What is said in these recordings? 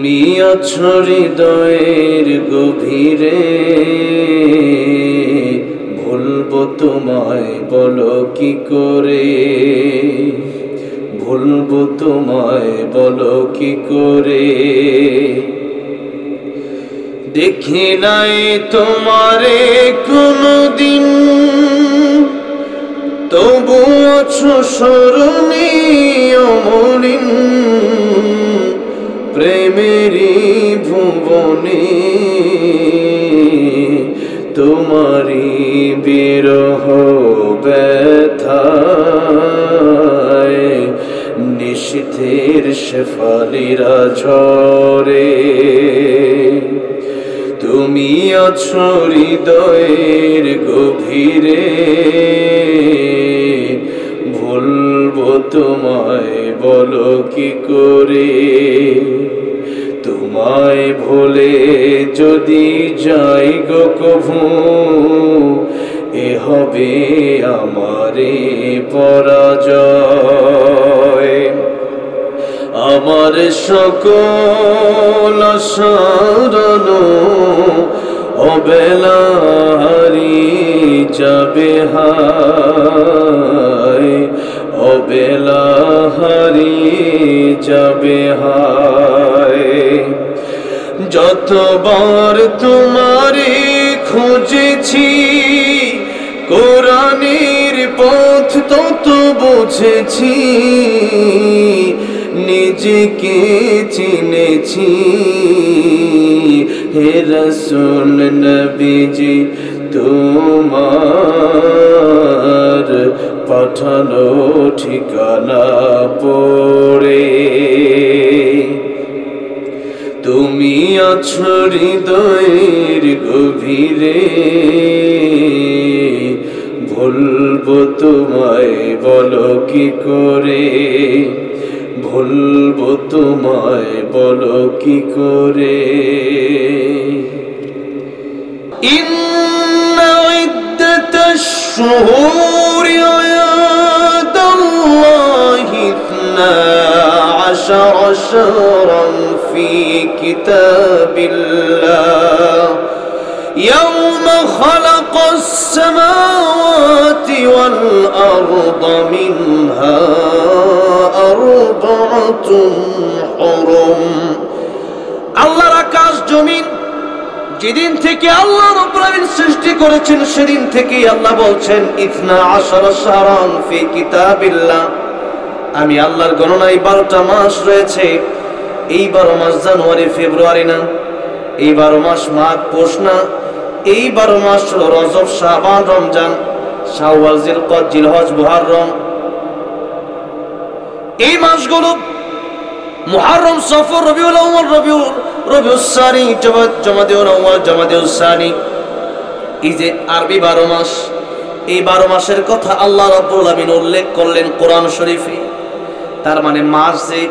তুমি আছো হৃদয়ের গভীরে, ভুলবো তোমায় বলো কি করে, ভুলবো তোমায় বলো কি করে। দেখি নাই তোমারে কোনদিন, তবু আছো স্মরণে অমলিন। প্রেমেরই ভুবনে তোমারি বিরহ ব্যথায় নিশীথের শেফালিরা ঝরে। তুমি আছো হৃদয়ের গভীরে, ভুলবো তোমায় বলো কি করে। তোমায় ভুলে যদি যাই গো কভু, এ হবে আমারে পরাজয়। আমার সকল আশার অবেলা হারিয়ে যাবে হায়, অবেলা হারিয়ে যাবে হায়। যতবার তোমারে খুঁজেছি, কোরআনের পথ তত বুঝেছি, নিজেকে চিনেছি। হে রাসূল নবীজি তোমার পাঠানো ঠিকানা পড়ে। তুমি আছো হৃদয়ের গভীরে, ভুলবো তোমায় বলো কি করে, ভুলবো তোমায় বলো কি করে। ইন্না ইদ্দাতাশ শুহুরি ইনদাল্লাহি 12 শাহরান ফি কিতাবিল্লাহ ইয়াওমা খালাকাস সামাওয়াতি ওয়াল আরদা মিনহা আরবাতুন হুরুম। আল্লাহর আকাশ জমিন যেদিন থেকে আল্লাহ রাব্বুল আলামিন সৃষ্টি করেছেন, সেদিন থেকেই আল্লাহ বলছেন 12 শাহরান ফি কিতাবিল্লাহ, আমি আল্লাহর গণনায় 12টা মাস রয়েছে। এই 12 মাস জানুয়ারি ফেব্রুয়ারি না, এই 12 মাস মাঘ পৌষ না, এই 12 মাস হলো রজব শাবান রমজান শাওয়াল জিলকদ জিলহজ মুহররম। এই মাসগুলো মুহররম সফর রবিউল আউয়াল রবিউস সানি জমাদিউল আউয়াল জমাদিউস সানি, এই যে আরবি 12 মাস, এই 12 মাসের কথা আল্লাহ রাব্বুল আলামিন উল্লেখ করলেন কোরআন শরীফে। তার মানে মাস যে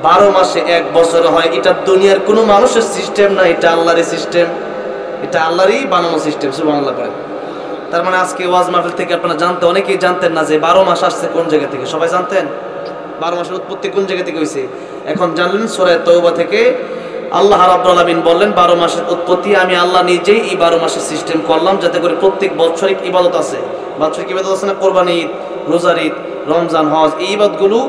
12 মাসে এক বছর হয়, এটা দুনিয়ার কোনো মানুষের সিস্টেম না, এটা আল্লাহরই সিস্টেম, এটা আল্লাহরই বানানো সিস্টেম। সুবহানাল্লাহ পড়েন। তার মানে আজকে ওয়াজ মাহফিল থেকে আপনারা জানতে, অনেকেই জানতেন না যে 12 মাস আসছে কোন জায়গা থেকে। সবাই জানতেন 12 মাসের উৎপত্তি কোন জায়গা থেকে হয়েছে? এখন জানলেন সূরা তাওবা থেকে আল্লাহ রাব্বুল আলামিন বললেন 12 মাসের উৎপত্তি আমি আল্লাহ নিজেই এই 12 মাসের সিস্টেম করলাম, যাতে করে প্রত্যেক বৎসরিক ইবাদত আছে। বাৎসরিক ইবাদত আছে না, কোরবানি ঈদ, রোজার ঈদ, রমজান, হজ, এই ইবাদতগুলো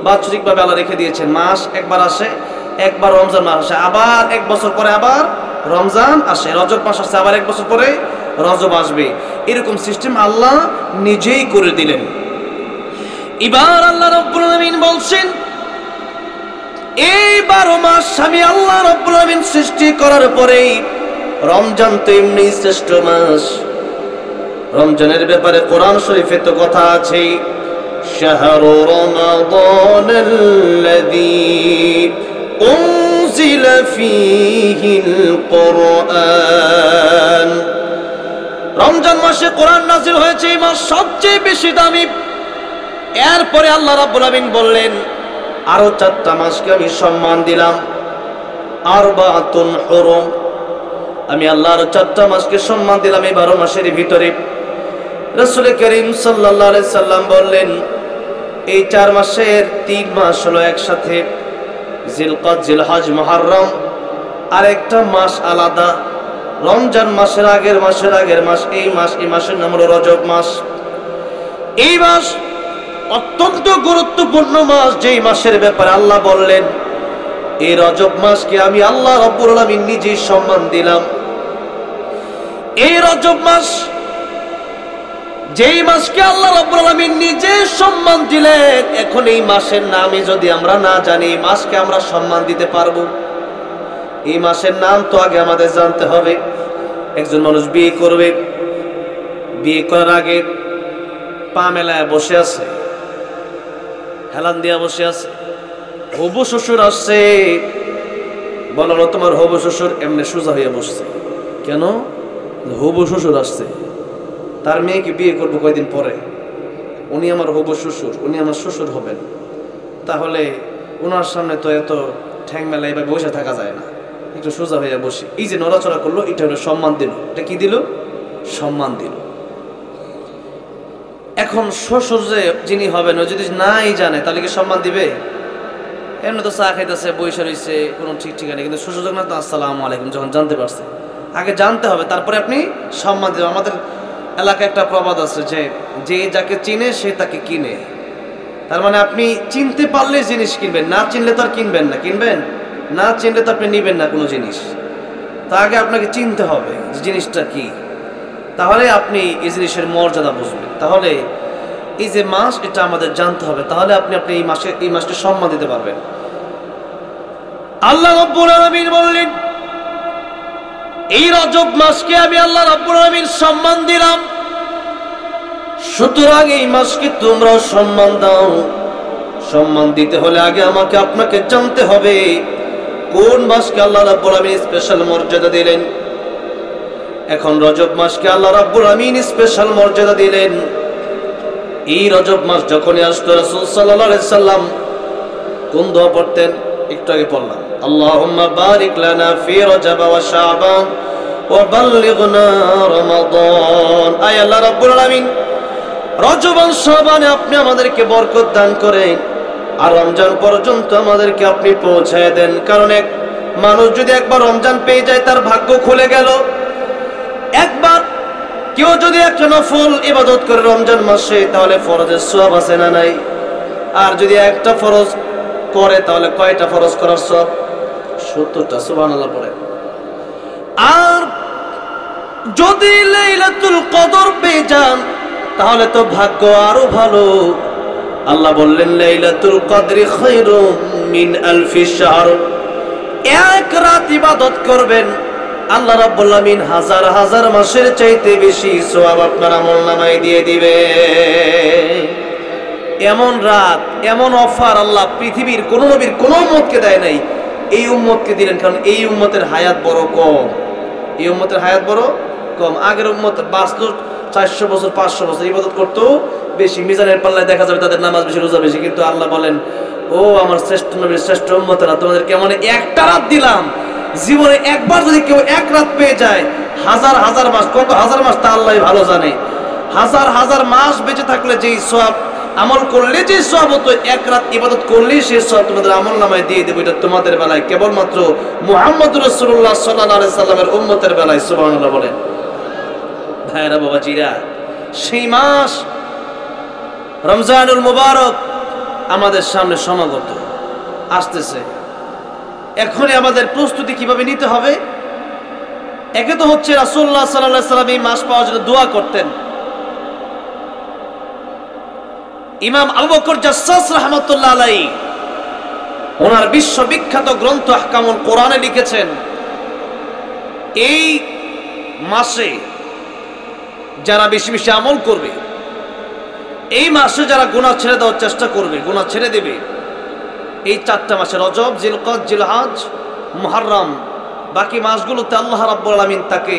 বাৎসরিকভাবে আল্লাহ রেখে দিয়েছেন। মাস একবার আসে, একবার রমজান মাস আসে, আবার এক বছর পরে আবার রমজান আসে, রজব মাস আসে, আবার এক বছর পরে রজব আসবে। এরকম সিস্টেম আল্লাহ নিজেই করে দিলেন। এবার আল্লাহ রাব্বুল আলামিন বলছেন এই 12 মাস আমি আল্লাহ রাব্বুল আলামিন সৃষ্টি করার পরে রমজান তো এমনি শ্রেষ্ঠ মাস। রমজানের ব্যাপারে কোরআন শরীফে তো কথা আছে, শাহরু রমাদানাল্লাযী উনজিলা ফীহিল কুরআন। রমজান মাসে কোরআন নাযিল হয়েছে, এই মাস সবচেয়ে বেশি দামি। এরপরে আল্লাহ রাব্বুল আলামিন বললেন আরো 4টা মাসকে আমি সম্মান দিলাম, আরবাতুন হুরুম, আমি আল্লাহ আরো 4টা মাসকে সম্মান দিলাম এই 12 মাসের ভিতরে। রাসূল করিম সাল্লাল্লাহু আলাইহি সাল্লাম বললেন এই 4 মাসের 3 মাস হলো একসাথে, জিলকদ, জিলহজ, মুহররম, আরেকটা মাস আলাদা। রমজান মাসের আগের মাস এই মাসের নাম হলো রজব মাস। এই মাস অত্যন্ত গুরুত্বপূর্ণ মাস, যেই মাসের ব্যাপারে আল্লাহ বললেন এই রজব মাসকে আমি আল্লাহ রাব্বুল আলামিন নিজেই সম্মান দিলাম। এই রজব মাস, যেই মাসকে আল্লাহ রাব্বুল আলামিন নিজে সম্মান দিলেন, এখন এই মাসের নামে যদি আমরা না জানি, এই মাসকে আমরা সম্মান দিতে পারবো? এই মাসের নাম তো আগে আমাদের জানতে হবে। একজন মানুষ বিয়ে করবে, বিয়ে করার আগে পা মেলায় বসে আছে, হেলান দিয়া বসে আছে। হবু শ্বশুর আসছে, বলল তোমার হবু শ্বশুর এমনি সোজা হইয়া বসছে কেন? হবু শ্বশুর আসছে, তার মেয়েকে বিয়ে করবো কয়দিন পরে, উনি আমার হবু শ্বশুর, উনি আমার শ্বশুর হবেন, তাহলে ওনার সামনে তো এত ঠ্যাং মেলা এবার বসে থাকা যায় না, একটু সোজা হইয়া বসি। এই যে নড়াচড়া করলো, এটা হলো সম্মান দিল। এটা কি দিল? সম্মান দিল। এখন শ্বশুর যে যিনি হবেন, ও যদি নাই জানে তাহলে কি সম্মান দিবে? এমনি তো চা খাইতেছে, বৈশা রয়েছে, কোনো ঠিক ঠিকানা, কিন্তু শ্বশুর যখন আসসালামু আলাইকুম যখন জানতে পারছে, আগে জানতে হবে, তারপরে আপনি সম্মান দেবেন। আমাদের এলাকায় একটা প্রবাদ আছে যে যে যাকে চিনে সে তাকে কিনে। তার মানে আপনি চিনতে পারলে জিনিস কিনবেন, না চিনলে তো আর কিনবেন না। কিনবেন না চিনলে তো আপনি নিবেন না কোনো জিনিস। তা আগে আপনাকে চিনতে হবে যে জিনিসটা কি, তাহলে আপনি এই জিনিসের মর্যাদা বুঝবেন। তাহলে এই যে মাস, এটা আমাদের জানতে হবে, তাহলে আপনি এই মাসকে সম্মান দিতে পারবেন। আল্লাহ রাব্বুল আলামিন বললেন এই রজব মাসকে আমি আল্লাহ রাব্বুল আলামিন সম্মান দিলাম, সুতরাং এই মাসকে তোমরাও সম্মান দাও। সম্মান দিতে হলে আগে আমাকে আপনাকে জানতে হবে কোন মাসকে আল্লাহ রাব্বুল আলামিন স্পেশাল মর্যাদা দিলেন। এখন রজব মাসকে আল্লাহ রাব্বুল আলামিন স্পেশাল মর্যাদা দিলেন। এই রজব মাস যখনই আসতো, রাসূল সাল্লাল্লাহু আলাইহি সাল্লাম কোন দোয়া পড়তেন? একটু আগে পড়লাম, আল্লাহুম্মা বারিক লানা ফি রজব ওয়া শাবান ওয়া বাল্লিগনা রমাদান। আয় আল্লাহ রাব্বুল আলামিন, রজব আর শাবানে আপনি আমাদেরকে বরকত দান করেন, আর রমজান পর্যন্ত আমাদেরকে আপনি পৌঁছায় দেন। কারণ এক মানুষ যদি একবার রমজান পেয়ে যায়, তার ভাগ্য খুলে গেল। একবার কেউ যদি একটা নফল ইবাদত করে রমজান মাসে, তাহলে ফরজের সওয়াব আছে না নাই? আর যদি একটা ফরজ করে, তাহলে কয়টা ফরজ করার সওয়াব? 70টা। সুবহানাল্লাহ পড়ে। আর যদি লাইলাতুল কদর পেয়ে যান, তাহলে তো ভাগ্য আরো ভালো। আল্লাহ বললেন লাইলাতুল কদরি খায়রুম মিন আলফি শাহর। এক রাত ইবাদত করবেন, আল্লাহ রাব্বুল আলামিন হাজার হাজার মাসের চাইতে বেশি সওয়াব আপনার আমলনামায় দিয়ে দিবে। এমন রাত, এমন অফার আল্লাহ পৃথিবীর কোন নবীর কোন উম্মতকে দেয় নাই, এই উম্মতকে দিলেন। কারণ এই উম্মতের হায়াত বড় কম। এই উম্মতের হায়াত বড় কম। আগের উম্মত বাঁচতো 400 বছর 500 বছর, ইবাদত করতো বেশি। মিজানের পাল্লায় দেখা যাবে তাদের নামাজ বেশি, রোজা বেশি। কিন্তু আল্লাহ বলেন, ও আমার শ্রেষ্ঠ নবীর শ্রেষ্ঠ উম্মতেরা, তোমাদের কেমন একটা রাত দিলাম। জীবনে একবার যদি কেউ এক রাত পেয়ে যায়, হাজার হাজার মাস, কত হাজার মাস তা আল্লাহ ভালো জানে। হাজার হাজার মাস বেঁচে থাকলে যেই সওয়াব, আমল করলে যে সওয়াব হতো, এক রাত ইবাদত করলেই সেই সওয়াব তোমাদের আমলনামায় দিয়ে দেব। এটা তোমাদের বেলায়, কেবলমাত্র মুহাম্মদুর রাসূলুল্লাহ সাল্লাল্লাহু আলাইহি সাল্লামের উম্মতের বেলায়। সুবহানাল্লাহ বলেন। ভাইরা বাবাজিরা, সেই মাস রমজানুল মুবারক আমাদের সামনে সমাগত, আসতেছে। এখনই আমাদের প্রস্তুতি কিভাবে নিতে হবে? একে তো হচ্ছে রাসূলুল্লাহ সাল্লাল্লাহু আলাইহি সাল্লাম এই মাস পাওয়ার জন্য দোয়া করতেন। ইমাম আবু বকর জাসসাস রাহমাতুল্লাহ আলাইহি ওনার বিশ্ববিখ্যাত গ্রন্থ আহকামুল কোরআনে লিখেছেন, এই মাসে যারা বেশি বেশি আমল করবে, এই মাসে যারা গুনাহ ছেড়ে দেওয়ার চেষ্টা করবে, গুনাহ ছেড়ে দেবে, এই 4টা মাসে রজব, জিলকদ, জিলহজ, মুহররম, বাকি মাসগুলোতে আল্লাহ রাব্বুল আলামিন তাকে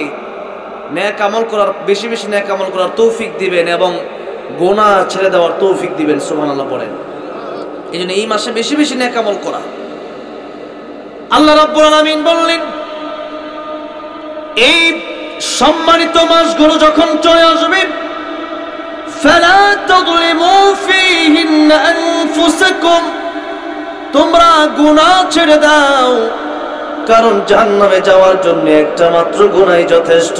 নেক আমল করার, বেশি বেশি নেক আমল করার তৌফিক দিবেন এবং গুনাহ ছেড়ে দেওয়ার তৌফিক দিবেন। সুবহানাল্লাহ পড়েন। এই জন্য এই মাসে বেশি বেশি নেক আমল করা। আল্লাহ রাব্বুল আলামিন বললেন, এই সম্মানিত মাসগুলো যখন চলে আসবে, ফালা তাযলিমু ফীহিন্না আনফুসাকুম, তোমরা গুনাহ ছেড়ে দাও, কারণ জাহান্নামে যাওয়ার জন্য একটা মাত্র গুনাহই যথেষ্ট।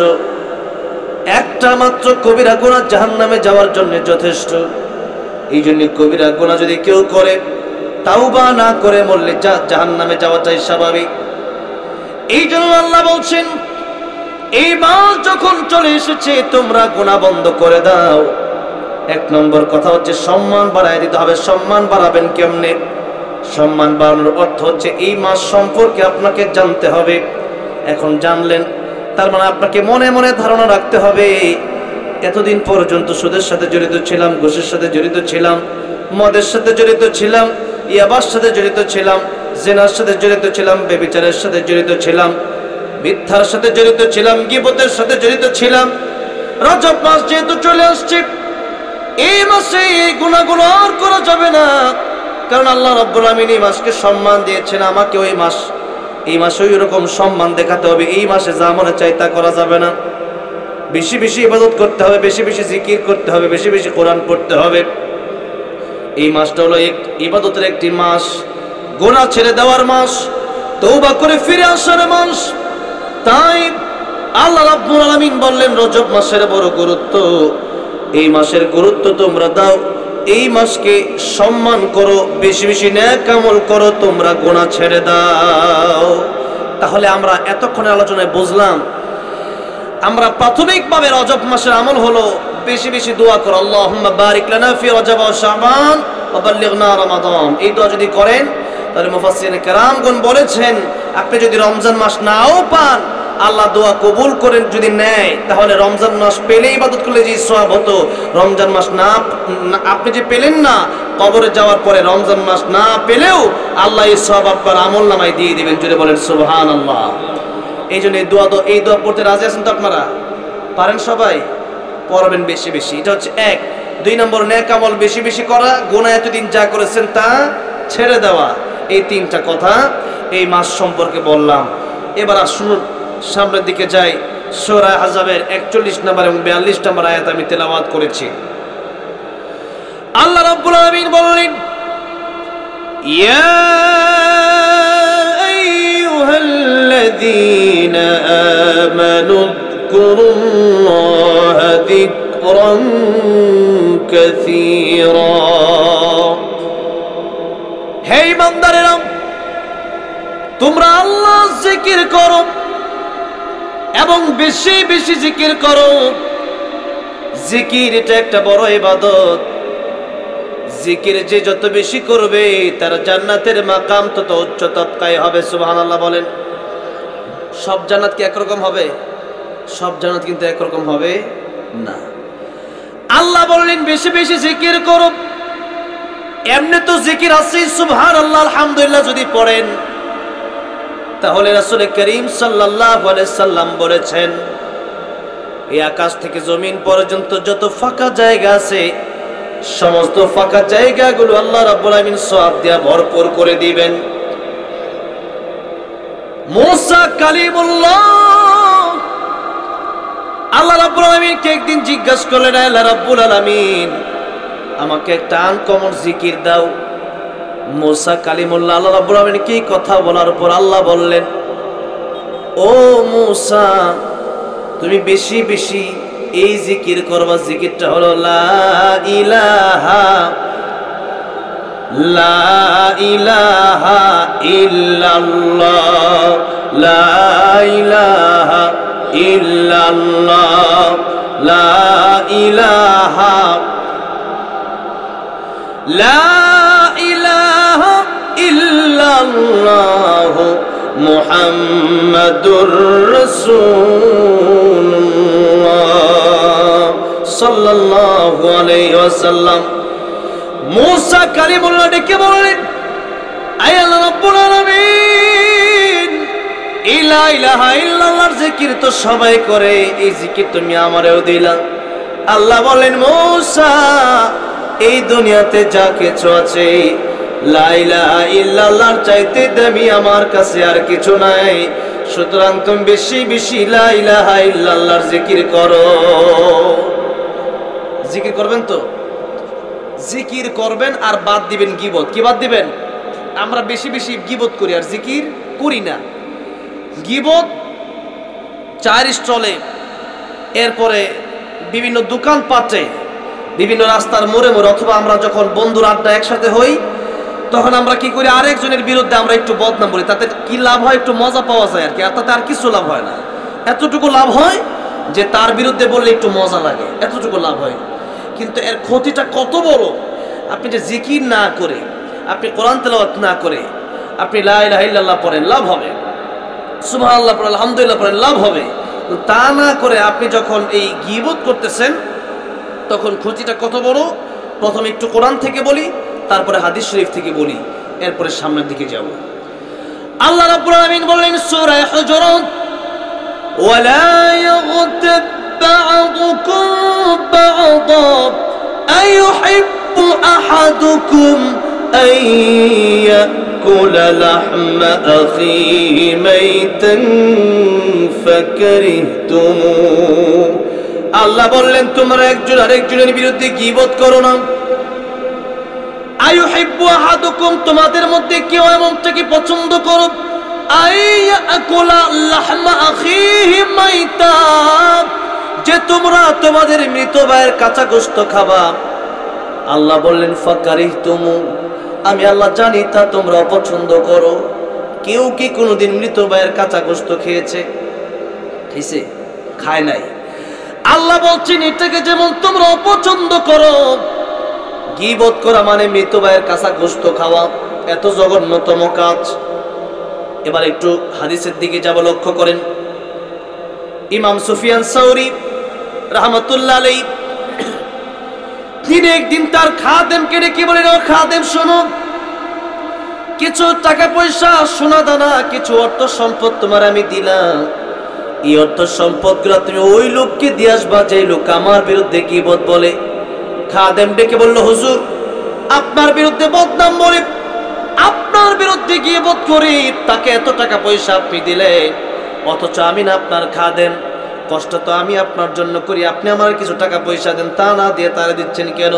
একটা মাত্র কবিরা গুনাহ জাহান্নামে যাওয়ার জন্য যথেষ্ট। এই জন্য কবিরা গুনাহ যদি কেউ করে, তাওবা না করে মরলে জাহান্নামে যাওয়াটাই স্বাভাবিক। এই জন্য আল্লাহ বলছেন, এই মাস যখন চলে এসেছে তোমরা গুনাহ বন্ধ করে দাও। এক নম্বর কথা হচ্ছে সম্মান বাড়ায় দিতে হবে। সম্মান বাড়াবেন কেমনে? সম্মান বাড়ানোর অর্থ হচ্ছে এই মাস সম্পর্কে আপনাকে জানতে হবে। এখন জানলেন, তার মানে আপনাকে মনে মনে ধারণা রাখতে হবে, এতদিন পর্যন্ত সুদের সাথে জড়িত ছিলাম, ঘুষের সাথে জড়িত ছিলাম, মদের সাথে জড়িত ছিলাম, ইয়াবার সাথে জড়িত ছিলাম, জিনার সাথে জড়িত ছিলাম, ব্যভিচারের সাথে জড়িত ছিলাম, মিথ্যার সাথে জড়িত ছিলাম, গীবতের সাথে জড়িত ছিলাম। রজব মাস যেহেতু চলে আসছে, এই মাসে এই গুনাহগুলো আর করা যাবে না, কারণ আল্লাহ রাব্বুল আমিন এই মাসকে সম্মান দিয়েছেন। আমাকে ওই মাস, এই মাসে ওই রকম সম্মান দেখাতে হবে। এই মাসে যা মনে চাই তা করা যাবে না। বেশি বেশি ইবাদত করতে হবে, বেশি বেশি জিকির করতে হবে, বেশি বেশি কোরআন পড়তে হবে। এই মাসটা হলো ইবাদতের একটি মাস, গুনাহ ছেড়ে দেওয়ার মাস, তওবা করে ফিরে আসার মাস। তাই আল্লাহ রাব্বুল আলামিন বললেন, রজব মাসের বড় গুরুত্ব, এই মাসের গুরুত্ব তোমরা দাও, এই মাসকে সম্মান করো, বেশি বেশি নেক আমল করো, তোমরা গুনাহ ছেড়ে দাও। তাহলে আমরা এতক্ষণের আলোচনায় বুঝলাম, আমরা প্রাথমিকভাবে রজব মাসের আমল হলো বেশি বেশি দোয়া করো, আল্লাহুম্মা বারিক লানা ফি রজব ওয়া শাবান ওয়া বাল্লিগনা রমাদান। এই দোয়া যদি করেন, তাহলে মুফাসসিরিনে কেরামগণ বলেছেন, আপনি যদি রমজান মাস নাও পান, আল্লাহ দোয়া কবুল করেন যদি নেয়, তাহলে রমজান মাস পেলে ইবাদত করলে যে সওয়াব হতো, রমজান মাস না আপনি যে পেলেন না, কবরে যাওয়ার পরে রমজান মাস না পেলেও আল্লাহ এই সওয়াব আপনার আমলনামায় দিয়ে দিবেন। জুড়ে বলেন সুবহানাল্লাহ। এই জন্য এই দোয়া পড়তে রাজি আছেন তো? আপনারা পারেন? সবাই পড়বেন বেশি বেশি। এটা হচ্ছে এক। 2 নম্বর, নেক আমল বেশি বেশি করা, গুনাহ এতদিন যা করেছেন তা ছেড়ে দেওয়া। এই 3টা কথা এই মাস সম্পর্কে বললাম। এবার আসুন সামনের দিকে যাই। সূরা আহজাবের 41 নম্বর এবং 42 নম্বর আয়াত আমি তেলাওয়াত করেছি। আল্লাহ রাব্বুল আলামিন বললেন, ইয়া আইয়ুহাল্লাযীনা আমানু যকুরুল্লাহা যিকরান কাসীরা। হে ইমানদারেরা, তোমরা আল্লাহ জিকির করো এবং বেশি বেশি জিকির করো। জিকির এটা একটা বড় ইবাদত। জিকির যে যত বেশি করবে, তার জান্নাতের মাকাম তত উচ্চ তবকায় হবে। সুবহানাল্লাহ বলেন। সব জান্নাত কি একরকম হবে? সব জান্নাত কিন্তু একরকম হবে না। আল্লাহ বললেন বেশি বেশি জিকির করো। এমনি তো জিকির আছে, সুবহানাল্লাহ আলহামদুলিল্লাহ যদি পড়েন, তাহলে রাসূল করিম সাল্লাল্লাহু আলাইহি সাল্লাম বলেছেন, এই আকাশ থেকে জমিন পর্যন্ত যত ফাঁকা জায়গা আছে, সমস্ত ফাঁকা জায়গাগুলো আল্লাহ রাব্বুল আমিন সওয়াব দিয়া ভরপুর করে দিবেন। মুসা কালিমুল্লাহ, আল্লাহ রাব্বুল আলামিনকে একদিন জিজ্ঞাসা করলেন, আল্লাহ রাব্বুল আলামিন আমাকে একটা আনকমন জিকির দাও। মুসা কালিমুল্লাহ আল্লাহ রাব্বুল আলামিন কি কথা বলার পর আল্লাহ বললেন, ও মুসা, তুমি বেশি বেশি এই জিকির করবা। জিকিরটা হলো লা ইলাহা ইল্লাল্লাহ, লা ইলাহা ইল্লাল্লাহ, লা ইলাহা ইল্লাল্লাহ মুহাম্মাদুর রাসূলুল্লাহ সাল্লাল্লাহু আলাইহি ওয়াসাল্লাম। মুসা কালিমুল্লাহ ডেকে বললেন, আয় আল্লাহ রাব্বুল আলামিন, লা ইলাহা ইল্লাল্লাহর জিকির তো সবাই করে, এই জিকির তুমি আমারেও দিলা। আল্লাহ বলেন, মুসা, এই দুনিয়াতে যা কিছু আছে, লা ইলাহা ইল্লাল্লাহর চাইতে দামি আমার কাছে আর কিছু নাই। সুতরাং তুমি বেশি বেশি লা ইলাহা ইল্লাল্লাহর জিকির করো। জিকির করবেন তো? জিকির করবেন আর বাদ দিবেন গীবত। কি বাদ দিবেন? আমরা বেশি বেশি গীবত করি আর জিকির করি না। গীবত চায়ের স্টলে, এরপরে বিভিন্ন দোকানপাটে, বিভিন্ন রাস্তার মোড়ে মোড়ে, অথবা আমরা যখন বন্ধুর আড্ডা একসাথে হই তখন আমরা কি করি, আরেকজনের বিরুদ্ধে আমরা একটু বদনাম বলি। তাতে কি লাভ হয়? একটু মজা পাওয়া যায় আর কি, আর তাতে আর কিছু লাভ হয় না। এতটুকু লাভ হয় যে তার বিরুদ্ধে বললে একটু মজা লাগে, এতটুকু লাভ হয়। কিন্তু এর ক্ষতিটা কত বড়! আপনি যে জিকির না করে, আপনি কোরআন তেলাওয়াত না করে, আপনি লা ইলাহা ইল্লাল্লাহ পড়েন, লাভ হবে। সুবহানাল্লাহ পড়েন, আলহামদুলিল্লাহ পড়েন, লাভ হবে। তা না করে আপনি যখন এই গীবত করতেছেন তখন ক্ষতিটা কত বড়! প্রথমে একটু কোরআন থেকে বলি, তারপরে হাদিস শরীফ থেকে বলি, এরপরে সামনের দিকে যাব। আল্লাহ রাব্বুল আলামিন বললেন সূরা হুজুরাত, ওয়ালা ইয়াগতাব বা'দুকুম বা'দা আইয়ুহিব্বু আহাদুকুম আন ইয়াকুলা লাহমা আখিহি মাইতান ফাকারিহতুমু। আল্লাহ বললেন তোমরা একজন আরেকজনের বিরুদ্ধে গীবত করো না। আইয়ুহিব্বু আহাদুকুম, তোমাদের মধ্যে কেউ এমনটাকে পছন্দ করো, আইয়াকুলা লাহমা আখিহি মাইতা, যে তোমরা তোমাদের মৃত ভাইয়ের কাঁচা গোশত খাবা। আল্লাহ বললেন ফাকারিহতুমু, আমি আল্লাহ জানি তা তোমরা অপছন্দ করো। কেউ কি কোনোদিন মৃত ভাইয়ের কাঁচা গোশত খেয়েছে? খাইছে? খায় নাই। আল্লাহ বলছেন এটাকে যেমন তোমরা অপছন্দ করো, গীবত করা মানে মৃত ভাইয়ের কাঁচা গোশত খাওয়া, এত জঘন্যতম কাজ। এবার একটু হাদিসের দিকে যাব, লক্ষ্য করেন। ইমাম সুফিয়ান সাউরি রাহমাতুল্লাহ আলাইহি তিনি একদিন তার খাদেমকে ডেকে বলেন, ও খাদেম শোনো, কিছু টাকা পয়সা, সোনা দানা, কিছু অর্থ সম্পদ তোমার আমি দিলাম। এই অর্থ সম্পদগুলো তুমি ওই লোককে দিয়ে আসবা যে লোক আমার বিরুদ্ধে গীবত বলে। খাদেম ডেকে বলল, হুজুর আপনার বিরুদ্ধে বদনাম বলে, আপনার বিরুদ্ধে গীবত করি, তাকে এত টাকা পয়সা আপনি দিলেন, অথচ আমি না আপনার খাদেম, কষ্ট তো আমি আপনার জন্য করি, আপনি আমার কিছু টাকা পয়সা দেন, তা না দিয়ে তারা দিচ্ছেন কেন?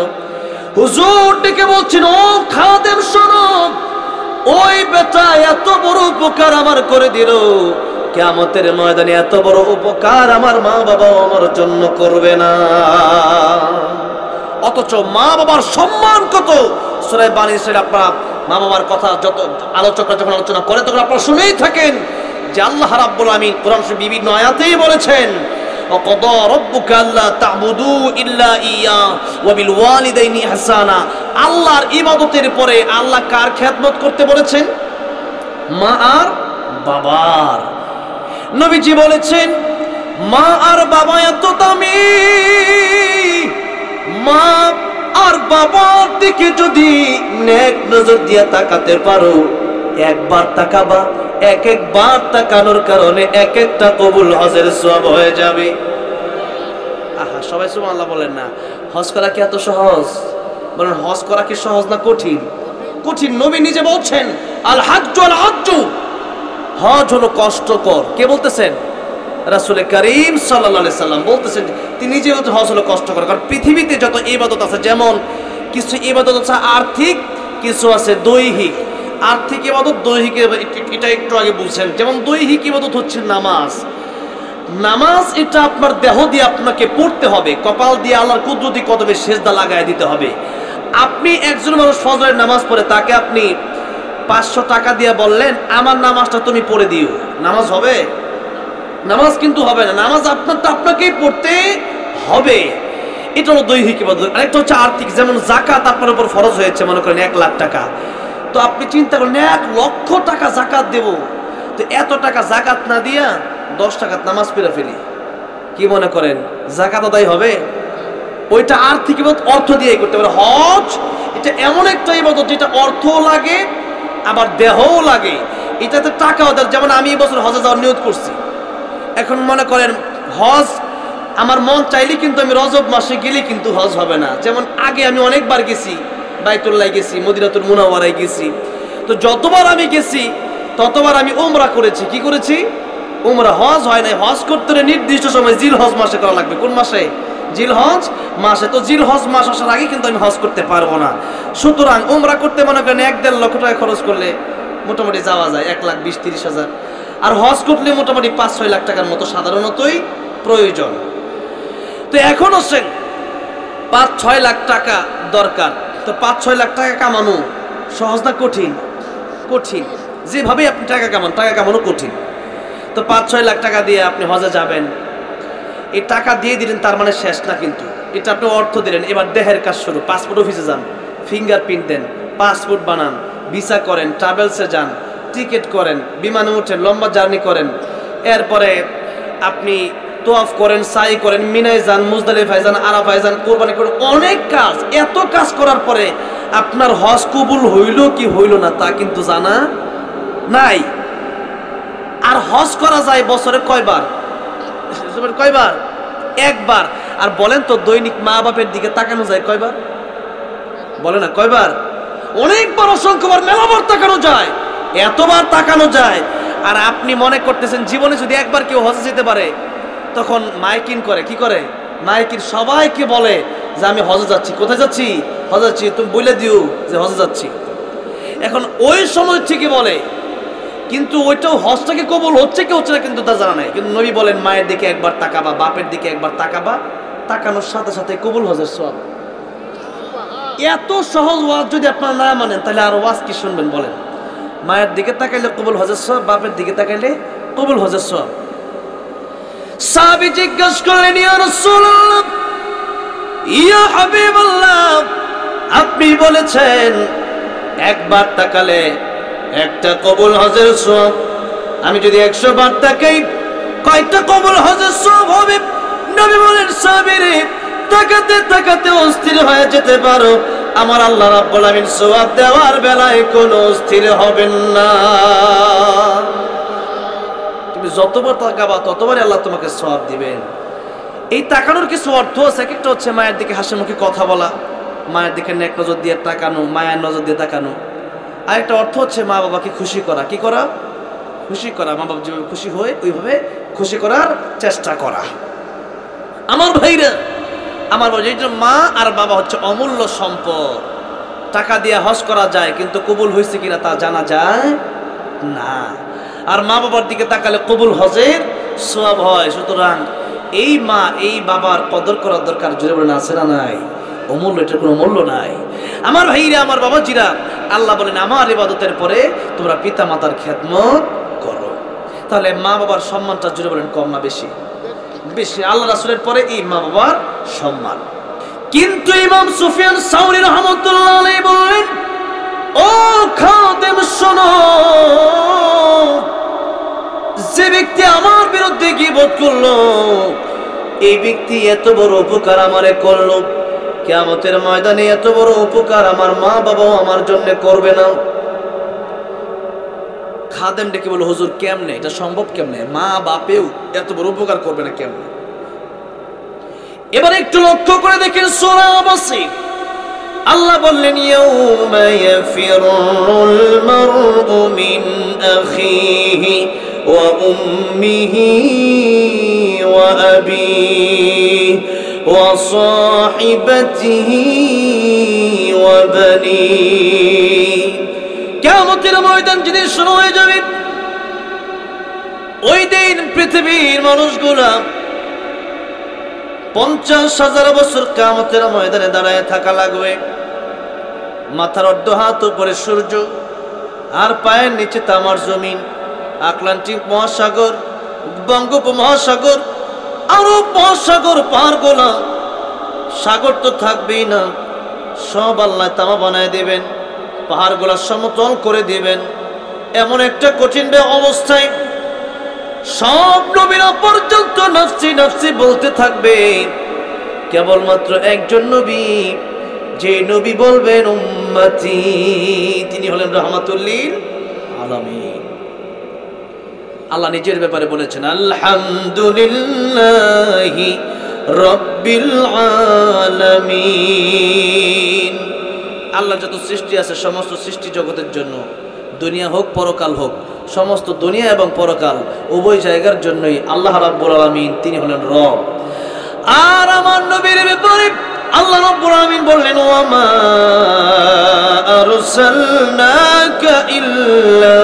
হুজুর ডেকে বলছেন, ও খাদেম শোনো, ওই বেটা এত বড় উপকার আমার করে দিল, কিয়ামতের ময়দানে এত বড় উপকার আমার মা বাবা আমার জন্য করবে না। অথচ মা বাবার সম্মান কত! সূরা বানী ইসরাঈল, আপনারা মা বাবার কথা যত আলোচকরা যখন আলোচনা করে তখন আপনারা শুনেই থাকেন যে আল্লাহ রাব্বুল আমিন কোরআন শরীফ বিভিন্ন আয়াতেই বলেছেন, ওয়াকাদা রাব্বুকা আল্লা তা'বুদু ইল্লা ইয়্যা ওয়া বিল ওয়ালিদাইনি ইহসানা। আল্লাহর ইবাদতের পরে আল্লাহ কার খেদমত করতে বলেছেন? মা আর বাবার। নবীজি বলেছেন মা আর বাবা এত দামি, মা আর বাবার দিকে যদি নেক নজর দিয়ে তাকাতে পারো, একবার তাকাবা, একবার তাকানোর কারণে এক একটা কবুল হজের সওয়াব হয়ে যাবে। আহা, সবাই সুবহানাল্লাহ বলেন না। হজ করা কি এত সহজ? বলেন, হজ করা কি সহজ না কঠিন? কঠিন। নবী নিজে বলছেন আল হাজ্জু আল হাজ্জু, হজ হলো কষ্টকর। কে বলতেছেন? রাসূল করিম সাল্লাল্লাহু আলাইহি সাল্লাম বলতেছেন, তিনি নিজে বলতে হজ হলো কষ্টকর। কারণ পৃথিবীতে যত ইবাদত আছে, যেমন কিছু ইবাদত আছে আর্থিক, কিছু আছে দৈহিক। আর্থিক ইবাদত, দৈহিক এটা একটু আগে বলছেন। যেমন দৈহিক ইবাদত হচ্ছে নামাজ। নামাজ এটা আপনার দেহ দিয়ে আপনাকে পড়তে হবে, কপাল দিয়ে আল্লাহর কুদরতি কদমে সেজদা লাগায় দিতে হবে। আপনি একজন মানুষ ফজরের নামাজ পড়ে, তাকে আপনি 500 টাকা দিয়ে বললেন আমার নামাজটা তুমি পড়ে দিও, নামাজ হবে? নামাজ কিন্তু হবে না। নামাজ আপনারটা আপনাকেই পড়তে হবে। এটা হলো দৈহিক ইবাদত। আরেকটা হচ্ছে আর্থিক, যেমন যাকাত আপনার উপর ফরজ হয়েছে, মনে করেন 1 লাখ টাকা। তো আপনি চিন্তা করেন 1 লক্ষ টাকা যাকাত দেব, তো এত টাকা যাকাত না দিয়া 10 টাকার নামাজ পড়ে ফেলি, কি মনে করেন যাকাত আদায় হবে? ওইটা আর্থিক ইবাদত, অর্থ দিয়ে করতে পারে। হজ এটা এমন একটা ইবাদত যেটা অর্থও লাগে আবার দেহও লাগে, এটাতে টাকাও দেয়। যেমন আমি এই বছর হজে যাওয়ার নিয়ত করছি। এখন মনে করেন হজ আমার মন চাইলে কিন্তু আমি রজব মাসে গেলে কিন্তু হজ হবে না। যেমন আগে আমি অনেকবার গেছি, বাইতুল্লাহ গেছি, মদিনাতুল মুনাওয়ারায় গেছি। তো যতবার আমি গেছি ততবার আমি উমরা করেছি। কি করেছি? উমরা। হজ হয় নাই। হজ করতে হলে নির্দিষ্ট সময় জিল হজ মাসে করা লাগবে। কোন মাসে? জিলহজ মাসে। তো জিলহজ মাস আসার আগে কিন্তু আমি হজ করতে পারবো না। সুতরাং উমরা করতে মনে করেন 1-1.5 লক্ষ টাকা খরচ করলে মোটামুটি যাওয়া যায় 1,20,000-30,000। আর হজ করলে মোটামুটি 5-6 লাখ টাকার মতো সাধারণতই প্রয়োজন। তো এখন হচ্ছেন 5-6 লাখ টাকা দরকার। তো 5-6 লাখ টাকা কামানো সহজ না কঠিন? কঠিন। যেভাবে আপনি টাকা কামানো কঠিন। তো 5-6 লাখ টাকা দিয়ে আপনি হজে যাবেন। এই টাকা দিয়ে দিলেন তার মানে শেষ না, কিন্তু এটা আপনি অর্থ দিলেন। এবার দেহের কাজ শুরু। পাসপোর্ট অফিসে যান, ফিঙ্গারপ্রিন্ট দেন, পাসপোর্ট বানান, ভিসা করেন, ট্রাভেলসে যান, টিকিট করেন, বিমানে উঠেন, লম্বা জার্নি করেন। এরপরে আপনি তোয়াফ করেন, সাই করেন, মিনায় যান, মুজদালিফায় যান, আরাফায় যান, কোরবানি করেন, অনেক কাজ। এত কাজ করার পরে আপনার হজ কবুল হইল কি হইল না তা কিন্তু জানা নাই। আর হজ করা যায় বছরে কয়বার? কয়বার? একবার। আর বলেন তো দৈনিক মা বাপের দিকে তাকানো যায় কয়বার? বলে না কয়বার? অনেকবার, অসংখ্যবার, মেলাবার তাকানো যায়, এতবার তাকানো যায়। আর আপনি মনে করতেছেন জীবনে যদি একবার কেউ হজে যেতে পারে, তখন মাইকিং করে, কি করে? মাইকিং সবাইকে বলে যে আমি হজে যাচ্ছি। কোথায় যাচ্ছি? হজে যাচ্ছি। তুমি বলে দিও যে হজে যাচ্ছি। এখন ওই সময় ঠিকই বলে, কিন্তু ওইটাও হজটাকে কবুল হচ্ছে কি হচ্ছে না কিন্তু তা জানা নাই। কিন্তু নবী বলেন মায়ের দিকে একবার তাকাবা, বাপের দিকে একবার তাকাবা, তাকানোর সাথে সাথে কবুল হজের সওয়াব। এত সহজ ওয়াজ যদি আপনারা না মানেন তাহলে আর ওয়াজ কি শুনবেন বলেন? মায়ের দিকে তাকাইলে কবুল হজের সওয়াব, বাপের দিকে তাকাইলে কবুল হজের সওয়াব। সাহাবী জিজ্ঞাসা করলেন, ইয়া রাসূলুল্লাহ, ইয়া হাবিবাল্লাহ, আপনি বলেছেন একবার তাকালে একটা কবুল হজের সওয়াব। আমি যদি 100 বার তাকাই কয়টা কবুল হজের সওয়াব হবে? নবী বলেন, সাহাবীরে, তাকাতে তাকাতে অস্থির হয়ে যেতে পারো, আমার আল্লাহ রাব্বুল আমিন সওয়াব দেওয়ার বেলায় কোনো অস্থির হবেন না। তুমি যতবার তাকাবা ততবারই আল্লাহ তোমাকে সওয়াব দিবেন। এই তাকানোর কিছু অর্থ আছে। একটা হচ্ছে মায়ের দিকে হাসি মুখে কথা বলা, মায়ের দিকে নেক নজর দিয়ে তাকানো, মায়ের নজর দিয়ে তাকানো। আরেকটা অর্থ হচ্ছে মা বাবাকে খুশি করা। কি করা? খুশি করা। মা বাবা যেভাবে খুশি হয় ওইভাবে খুশি করার চেষ্টা করা। আমার ভাইরা, আমার বাবা, মা আর বাবা হচ্ছে অমূল্য সম্পদ। টাকা দিয়ে হজ করা যায় কিন্তু কবুল হয়েছে কিনা তা জানা যায় না। আর মা বাবার দিকে তাকালে কবুল হজের সওয়াব হয়। সুতরাং এই মা এই বাবার কদর করার দরকার। জোরে বলেন আছে না নাই? অমূল্য, এটার কোনো মূল্য নাই। আমার ভাইরা, আমার বাবাজিরা, আল্লাহ বলেন আমার ইবাদতের পরে তোমরা পিতা মাতার খেদমত করো। তাহলে মা বাবার সম্মানটা জোরে বলেন কম না বেশি? বেশি। আল্লাহ রাসূলের পরে এই মা বাবার সম্মান। কিন্তু ইমাম সুফিয়ান সাউরি রাহমাতুল্লাহ আলাইহি বলেন, ও খাদেম শোনো, যে ব্যক্তি আমার বিরুদ্ধে গীবত করলো, এই ব্যক্তি এত বড় উপকার আমারে করলো, কিয়ামতের ময়দানে এত বড় উপকার আমার মা বাবাও আমার জন্য করবে না। খাদেম ডেকে বলল, হুজুর কেমনে এটা সম্ভব? কেমনে মা বাপেও এত বড় উপকার করবে না কেমনে? এবার একটু লক্ষ্য করে দেখেন সূরা আবাসির আল্লাহ বললেন, ইয়াউমা ইয়াফিরুল মারউ মিন আখিহি ওয়া উম্মিহি ওয়া আবিহি ওয়া সাহিবাতিহি ওয়া বানিহি। কিয়ামতের ময়দান যেদিন শুরু হয়ে যাবে, ওই দিন পৃথিবীর মানুষগুলা 50,000 বছর কিয়ামতের ময়দানে দাঁড়ায় থাকা লাগবে। মাথার অর্ধ হাত উপরে সূর্য, আর পায়ের নিচে তামার জমিন, আটলান্টিক মহাসাগর, বঙ্গোপমহাসাগর, আরব মহাসাগর পার গোলা। সাগর তো থাকবেই না, সব আল্লাহ তামা বানায় দিবেন, পাহাড়গুলা সমতল করে দিবেন। এমন একটা কঠিন অবস্থায় সব নবীরা পর্যন্ত নফসি নফসি বলতে থাকবে। কেবলমাত্র একজন নবী, যে নবী বলবেন উম্মতি, তিনি হলেন রাহমাতুল লিল আলামিন। আল্লাহ নিজের ব্যাপারে বলেছেন, আলহামদুলিল্লাহি রাব্বিল আলামিন। আল্লাহ যত সৃষ্টি আছে সমস্ত সৃষ্টি জগতের জন্য, দুনিয়া হোক পরকাল হোক, সমস্ত দুনিয়া এবং পরকাল উভয় জায়গার জন্যই আল্লাহ রাব্বুল আলামিন তিনি হলেন রব। আর আমার নবীর ব্যাপারে আল্লাহ রাব্বুল আলামিন বললেন, ওয়া মা আরসালনাকা ইল্লা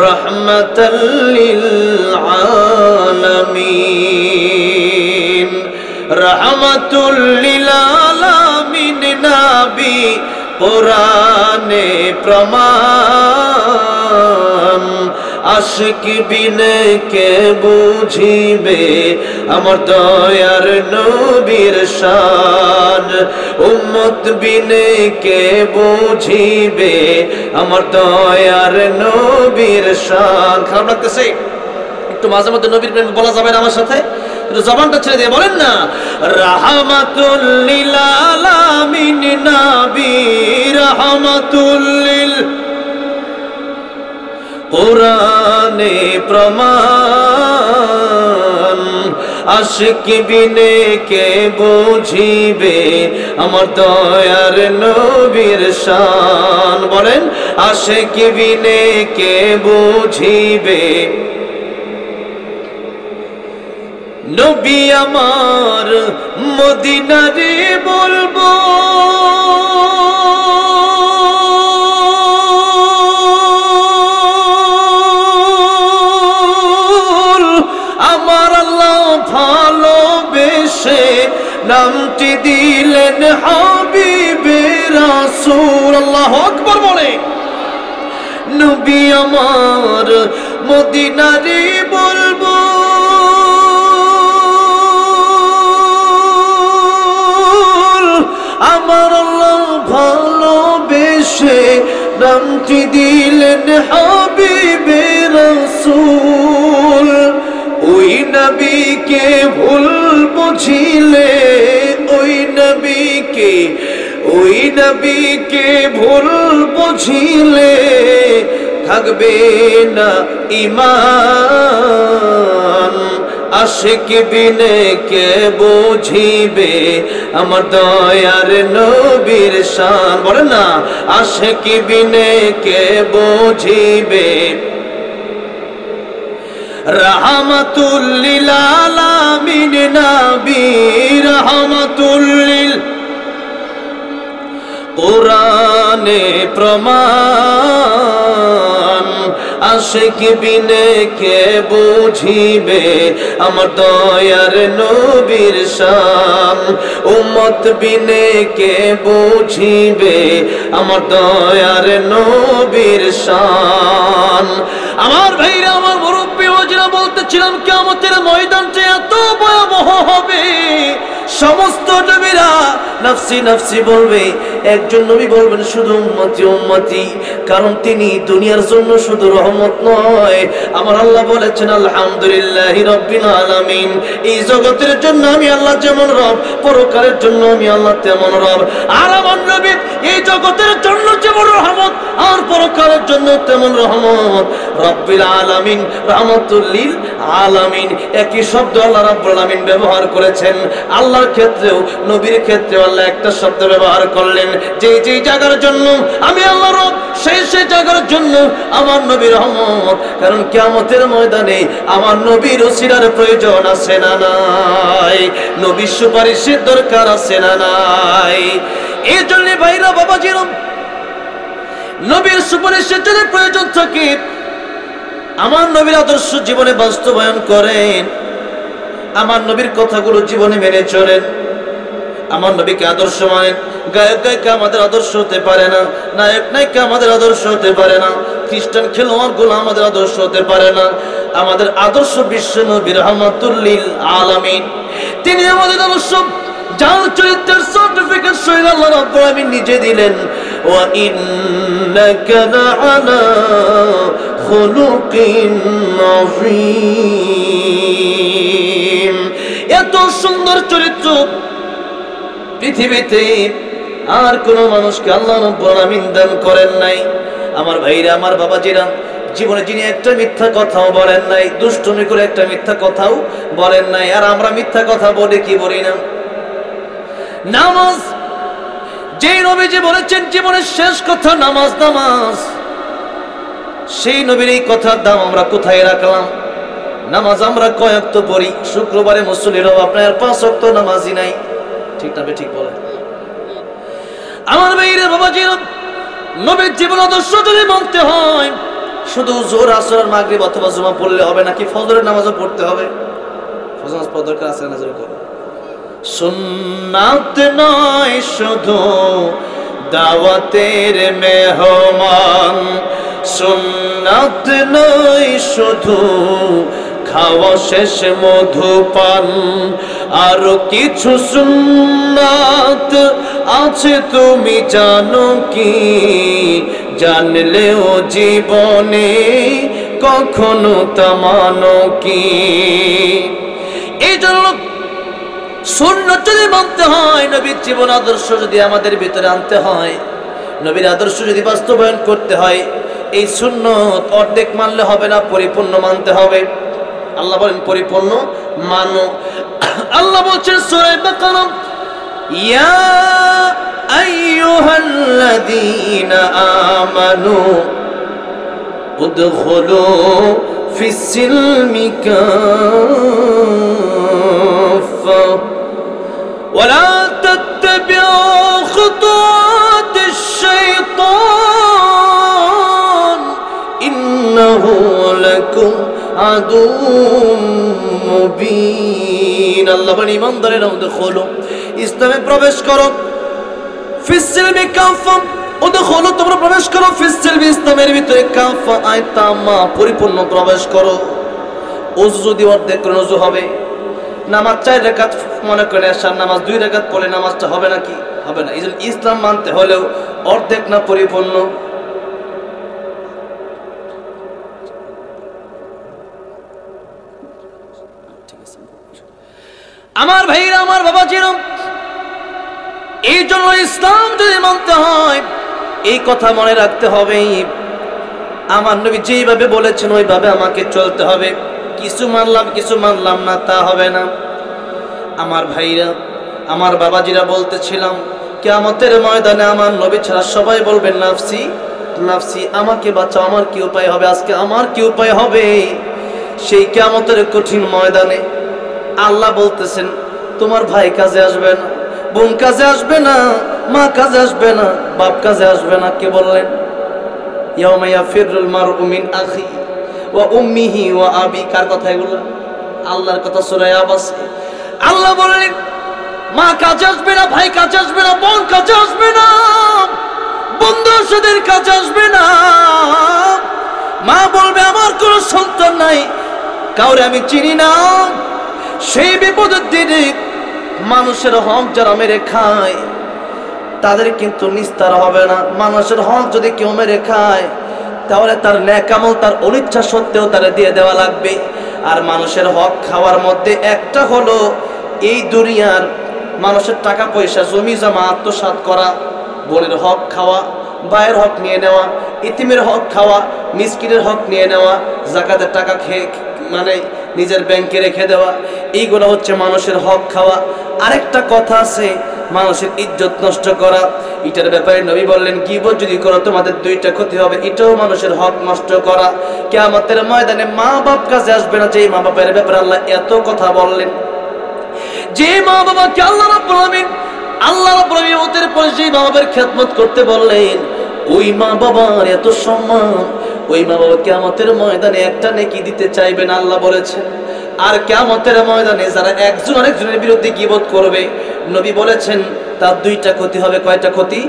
রাহমাতাল লিল আলামিন। রাহমাতুল লিল আলামিন নবী কোরআনে প্রমাণ। আশিক বিনে কে বুঝিবে আমার দয়ার নবীর শান। উম্মত বিনে কে বুঝিবে আমার দয়ার নবীর শান। খারাপ লাগতেছে? একটু মাঝে মধ্যে নবীর প্রেম বলা যাবে না আমার সাথে? একটু জবানটা ছেড়ে দিয়ে বলেন না, রাহমাতুল লিল আলামিন নবী রাহমাতুল লিল কোরআনে প্রমাণ। আশিক বিনে কে বুঝিবে আমার দয়ার নবীর শান। বলেন, আশিক বিনে কে বুঝিবে নবী আমার মদিনারে বলবো। আমার আল্লাহ ভালোবেসে নামটি দিলেন হাবিবে রাসূল। আল্লাহু আকবার বলে, নবী আমার মদিনারে বলবো। আমার আল্লাহ ভালোবেসে নামটি দিলেন হাবিবে রাসূল। ওই নবীকে ভুল বুঝিলে, ওই নবীকে ভুল বুঝিলে থাকবে না ঈমান। আশিক বিনে কে বুঝিবে আমার দয়ার নবীর শান। বলেন না, আশিক বিনে কে বুঝিবে রাহমাতুল লিল আলামিন নবী রাহমাতুল লিল কোরআনে প্রমাণ। আশিক বিনে কে বুঝিবে আমার দয়ার নবীর শান। উম্মত বিনে কে বুঝিবে আমার দয়ার নবীর শান। আমার ভাইরা, আমার মুরব্বী ওয়াজিরা বলতেছিলাম, কিয়ামতের ময়দানটা এত ভয়াবহ হবে, সমস্ত নবীরা নফসি নফসি বলবে। একজন নবী বলবেন শুধু উম্মতি উম্মতি, কারণ তিনি দুনিয়ার জন্য শুধু রহমত নয়। আমার আল্লাহ বলেছেন, আলহামদুলিল্লাহি রাব্বিল আলামিন। এই জগতের জন্য আমি আল্লাহ যেমন রব, পরকালের জন্য আমি আল্লাহ তেমন রব। আর আমার নবী এই জগতের জন্য যেমন রহমত, আর পরকালের জন্য তেমন রহমত। রাব্বিল আলামিন, রাহমাতুল লিল আলামিন, একই শব্দ আল্লাহ রাব্বুল আলামিন ব্যবহার করেছেন। আল্লাহর ক্ষেত্রেও নবীর ক্ষেত্রেও আল্লাহ একটা শব্দ ব্যবহার করলেন, যে যে জায়গার জন্য আমি আল্লাহ রব, সেই সেই জায়গার জন্য আমার নবী রহমত। কারণ কিয়ামতের ময়দানে আমার নবীর ওসিলার প্রয়োজন আছে না নাই? নবীর সুপারিশের দরকার আছে না নাই? এই জন্য ভাইরা বাবাজিরা, নবীর সুপারিশের জন্য প্রয়োজন থাকে। আমার নবীর আদর্শ জীবনে বাস্তবায়ন করেন, আমার নবীর কথাগুলো জীবনে মেনে চলেন, আমার নবীকে আদর্শ মানেন। গায়ক গায়িকা আমাদের আদর্শ হতে পারে না, নায়ক নায়িকা আমাদের আদর্শ হতে পারে না, খ্রিস্টান খেলোয়াড়গুলো আমাদের আদর্শ হতে পারে না। আমাদের আদর্শ বিশ্ব নবী রাহমাতুল লিল আলামিন, তিনি আমাদের আদর্শ। যার চরিত্রের সার্টিফিকেট স্বয়ং আল্লাহ রাব্বুল আলামিন নিজে দিলেন, ওয়া ইন্নাকা লাআলা খুলুকিন আযীম। এত সুন্দর চরিত্র পৃথিবীতে আর কোন মানুষকে আল্লাহ রাব্বুল আলামিন দান করেন নাই। আমার ভাইরা, আমার বাবাজিরা, জীবনে যিনি একটা মিথ্যা কথাও বলেন নাই, দুষ্টুমি করে একটা মিথ্যা কথাও বলেন নাই। আর আমরা মিথ্যা কথা বলি কি বলি না? নামাজ, যে নবীজি বলেছেন জীবনের শেষ কথা নামাজ নামাজ, সেই নবীর এই কথার দাম আমরা কোথায় রাখলাম? নামাজ আমরা কয় ওয়াক্ত পড়ি? শুক্রবারে মুসল্লিরাও আপনার 5 ওয়াক্ত নামাজই নাই। ঠিক না ঠিক বলেন? আমার ভাইরা বাবাজিরা, নবীর জীবন আদর্শ যদি মানতে হয় শুধু জোহর আসর আর মাগরিব অথবা জুমা পড়লে হবে নাকি ফজরের নামাজও পড়তে হবে? ফজর নামাজ পড়ার দরকার আছে না? জোরে করো। সুন্নাত নয় শুধু দাওয়াতের মেহমান, সুন্নাত নয় শুধু খাওয়া শেষ মধুপান, আরো কিছু সুন্নাত আছে তুমি জানো কি? জানলেও জীবনে কখনো তা মানো কি? এই জন্য সুন্নাত যদি মানতে হয়, নবীর জীবন আদর্শ যদি আমাদের ভিতরে আনতে হয়, নবীর আদর্শ যদি বাস্তবায়ন করতে হয়, এই সুন্নাত অর্ধেক মানলে হবে না, পরিপূর্ণ মানতে হবে। আল্লাহ বলেন পরিপূর্ণ মানো। আল্লাহ বলছেন সূরা বাকারা, ইয়া আইয়ুহাল্লাযীনা আমানু উদখুলু ফিস সিলমি কাফা ওয়া লা তাত্তাবিউ খুতুওয়াতিশ শাইতান ইন্নাহু লাকুম আদুউম মুবিন। আল্লাহ বলেন ঈমানদারেরা উদখুলু, ইসলামে প্রবেশ করো, ফিস সিলমি কাফা, উদখুলু তোমরা প্রবেশ করো, ফিস সিলমি ইসলামের ভিতরে, কাফা আয়তামা পরিপূর্ণ প্রবেশ করো। ওযু যদি অর্ধেক করে ওযু হবে, নামাজ 4 রাকাত মনে করে আসার নামাজ 2 রাকাত পড়লে নামাজটা হবে নাকি? হবে না। এইজন্য ইসলাম মানতে হলেও অর্ধেক না পরিপূর্ণ। আমার ভাইরা, আমার বাবাজিরা, এই জন্য ইসলাম যদি মানতে হয় এই কথা মনে রাখতে হবে, আমার নবী যেইভাবে বলেছেন ওইভাবে আমাকে চলতে হবে। কিছু মানলাম কিছু মানলাম না তা হবে না। আমার ভাইরা, আমার বাবাজিরা, বলতেছিলাম কিয়ামতের ময়দানে আমার নবী ছাড়া সবাই বলবেন নাফসি নাফসি, আমাকে বাঁচাও, আমার কি উপায় হবে? আজকে আমার কি উপায় হবে? সেই কিয়ামতের কঠিন ময়দানে আল্লাহ বলতেছেন তোমার ভাই কাজে আসবে না, বোন কাজে আসবে না, মা কাজে আসবে না, বাপ কাজে আসবে না। কে বললেন? ইয়াউমা ইয়াফিরুল মারউ মিন আখি ওয়া উম্মিহি ওয়া আবি। কার কথা এগুলো? আল্লাহর কথা। সূরা আবাস আল্লাহ বলেন মা কাজে আসবে না, ভাই কাজে আসবে না, বোন কাজে আসবে না, বন্ধুদের কাজে আসবে না। মা বলবে আমার কোনো সন্তান নাই, কাউরে আমি চিনি না। সেই বিপদের দিনে মানুষের হক যারা মেরে খায় তাদের কিন্তু নিস্তার হবে না। মানুষের হক যদি কেউ মেরে খায় তাহলে তার নেক আমল তার অনিচ্ছা সত্ত্বেও তারে দিয়ে দেওয়া লাগবে। আর মানুষের হক খাওয়ার মধ্যে একটা হলো এই দুনিয়ার মানুষের টাকা পয়সা জমি জমা আত্মসাৎ করা, বোনের হক খাওয়া, ভাইয়ের হক নিয়ে নেওয়া, ইতিমের হক খাওয়া, মিসকিনের হক নিয়ে নেওয়া, যাকাতের টাকা খেয়ে মানে নিজের ব্যাংকে রেখে দেওয়া, এইগুলো হচ্ছে মানুষের হক খাওয়া। আরেকটা কথা আছে মানুষের ইজ্জত নষ্ট করা। এটার ব্যাপারে নবী বললেন গীবত যদি করো তোমাদের 2টা ক্ষতি হবে, এটাও মানুষের হক নষ্ট করা। কিয়ামতের ময়দানে মা বাপ কাছে আসবে না, যেই মা বাপের ব্যাপারে আল্লাহ এত কথা বললেন, যে মা বাবাকে আল্লাহ রাব্বুল আলামিন ওদের পরে যেই মা বাবার খেদমত করতে বললেন, ওই মা বাবার এত সম্মান, ওই মা বাবা কিয়ামতের ময়দানে একটা নেকি দিতে চাইবেন আল্লাহ বলেছেন। আর কিয়ামতের ময়দানে যারা একজন আরেকজনের বিরুদ্ধে গীবত করবে, নবী বলেছেন তার 2টা ক্ষতি হবে। কয়টা ক্ষতি?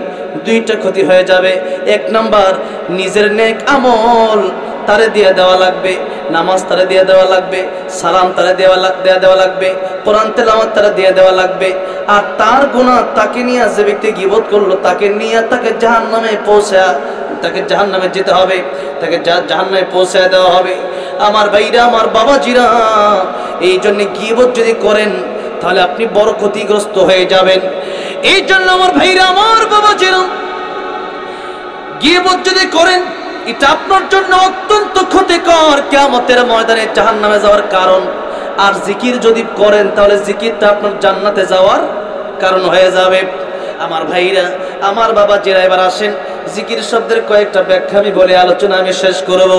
2টা ক্ষতি হয়ে যাবে। 1 নাম্বার, নিজের নেক আমল তারে দিয়ে দেওয়া লাগবে, নামাজ তারে দিয়ে দেওয়া লাগবে, সালাম তারে দেওয়া লাগবে, কোরআন তেলাওয়াত তারে দিয়ে দেওয়া লাগবে। আর তার গুনাহ তাকে নিয়ে যে ব্যক্তি গীবত করলো তাকে নিয়ে তাকে জাহান্নামে যেতে হবে, তাকে জাহান্নামে পৌঁছে দেওয়া হবে। আমার ভাইরা, আমার বাবাজিরা, এই জন্য গীবত যদি করেন তাহলে আপনি বড় ক্ষতিগ্রস্ত হয়ে যাবেন। এই জন্য আমার ভাইরা, আমার বাবাজিরা, গীবত যদি করেন এটা আপনার জন্য অত্যন্ত ক্ষতিকর, কিয়ামতের ময়দানে জাহান্নামে যাওয়ার কারণ। আর জিকির যদি করেন তাহলে জিকিরটা আপনার জান্নাতে যাওয়ার কারণ হয়ে যাবে। আমার ভাইরা, আমার বাবাজিরা, এবার আসেন জিকির শব্দের কয়েকটা ব্যাখ্যা আমি বলে আলোচনা আমি শেষ করব।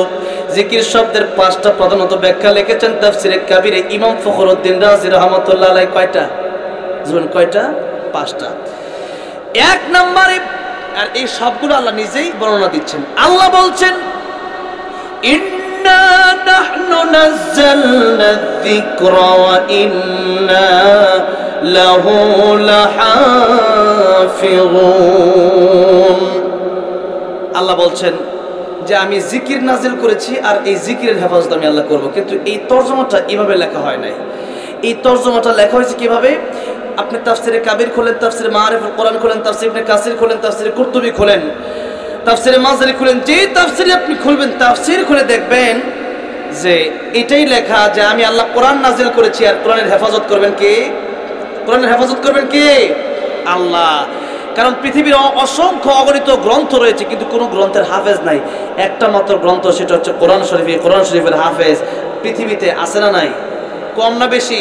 জিকির শব্দের 5টা প্রধানত ব্যাখ্যা লিখেছেন তাফসিরে কাবীরে ইমাম ফখরুদ্দিন রাজি রাহমাতুল্লাহ আলাইহি। কয়টা? জুন কয়টা? 5টা। এক নম্বরে, আর এই সবগুলো আল্লাহ নিজেই বর্ণনা দিচ্ছেন। আল্লাহ বলছেন ইন্না নাহনু নাযালনা যিকরা ওয়া ইন্না লাহু লাহাফিযুন। আল্লাহ বলছেন যে আমি জিকির নাজিল করেছি আর এই জিকিরের হেফাজত আমি আল্লাহ করব। কিন্তু এই তরজমাটা এইভাবে লেখা হয় নাই। এই তরজমাটা লেখা হয়েছে কিভাবে? আপনি তাফসিরে কাবির খোলেন, তাফসিরে মাআরিফুল কোরআন খোলেন, তাফসির ইবনে কাসির খোলেন, তাফসিরে কুরতুবী খোলেন, তাফসিরে মাজারি খোলেন, যে তাফসিরে আপনি খুলবেন তাফসির খুলে দেখবেন যে এটাই লেখা যে আমি আল্লাহ কোরআন নাজিল করেছি আর কোরআনের হেফাজত করবেন কে? কোরআনের হেফাজত করবেন কে? আল্লাহ। কারণ পৃথিবীর অসংখ্য অগণিত গ্রন্থ রয়েছে কিন্তু কোনো গ্রন্থের হাফেজ নাই। একটা মাত্র গ্রন্থ, সেটা হচ্ছে কোরআন শরীফ। কোরআন শরীফের হাফেজ পৃথিবীতে আছে না নাই? কম না বেশি?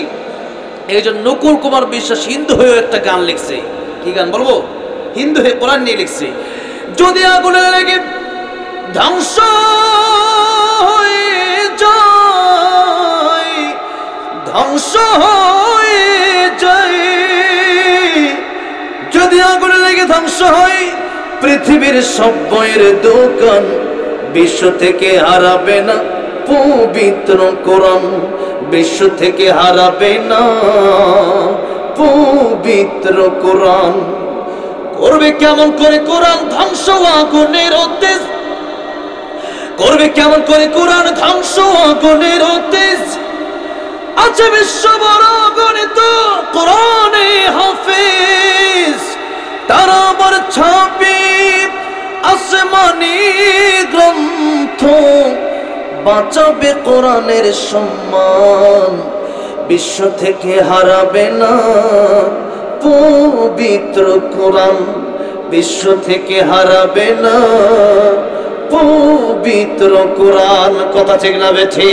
এই জন্য নকুল কুমার বিশ্বাস হিন্দু হয়েও একটা গান লিখছে। কি গান বলবো? হিন্দু হয়ে কোরআন নিয়ে লিখছে, যদি আগুনে লেগে ধ্বংস হয়ে যায়, ধ্বংস হয়ে যায়, যদি আগুনে লেগে ধ্বংস হয় পৃথিবীর সব বইয়ের দোকান, বিশ্ব থেকে হারাবে না পবিত্র কোরআন, বিশ্ব থেকে হারাবে না পবিত্র কোরআন। করবে কেমন করে কোরআন ধ্বংস আগুনের তেজ, করবে কেমন করে কোরআন ধ্বংস আগুনের তেজ। আছে বিশ্ব বড় গণিত কোরআনে হাফেজ, তারা আবার ছাপি আসমানি গ্রন্থ, বাঁচাবে কোরআনের সম্মান, বিশ্ব থেকে হারাবে না পবিত্র কোরআন, বিশ্ব থেকে হারাবে না পবিত্র কোরআন। কথা ঠিক না বেঠে?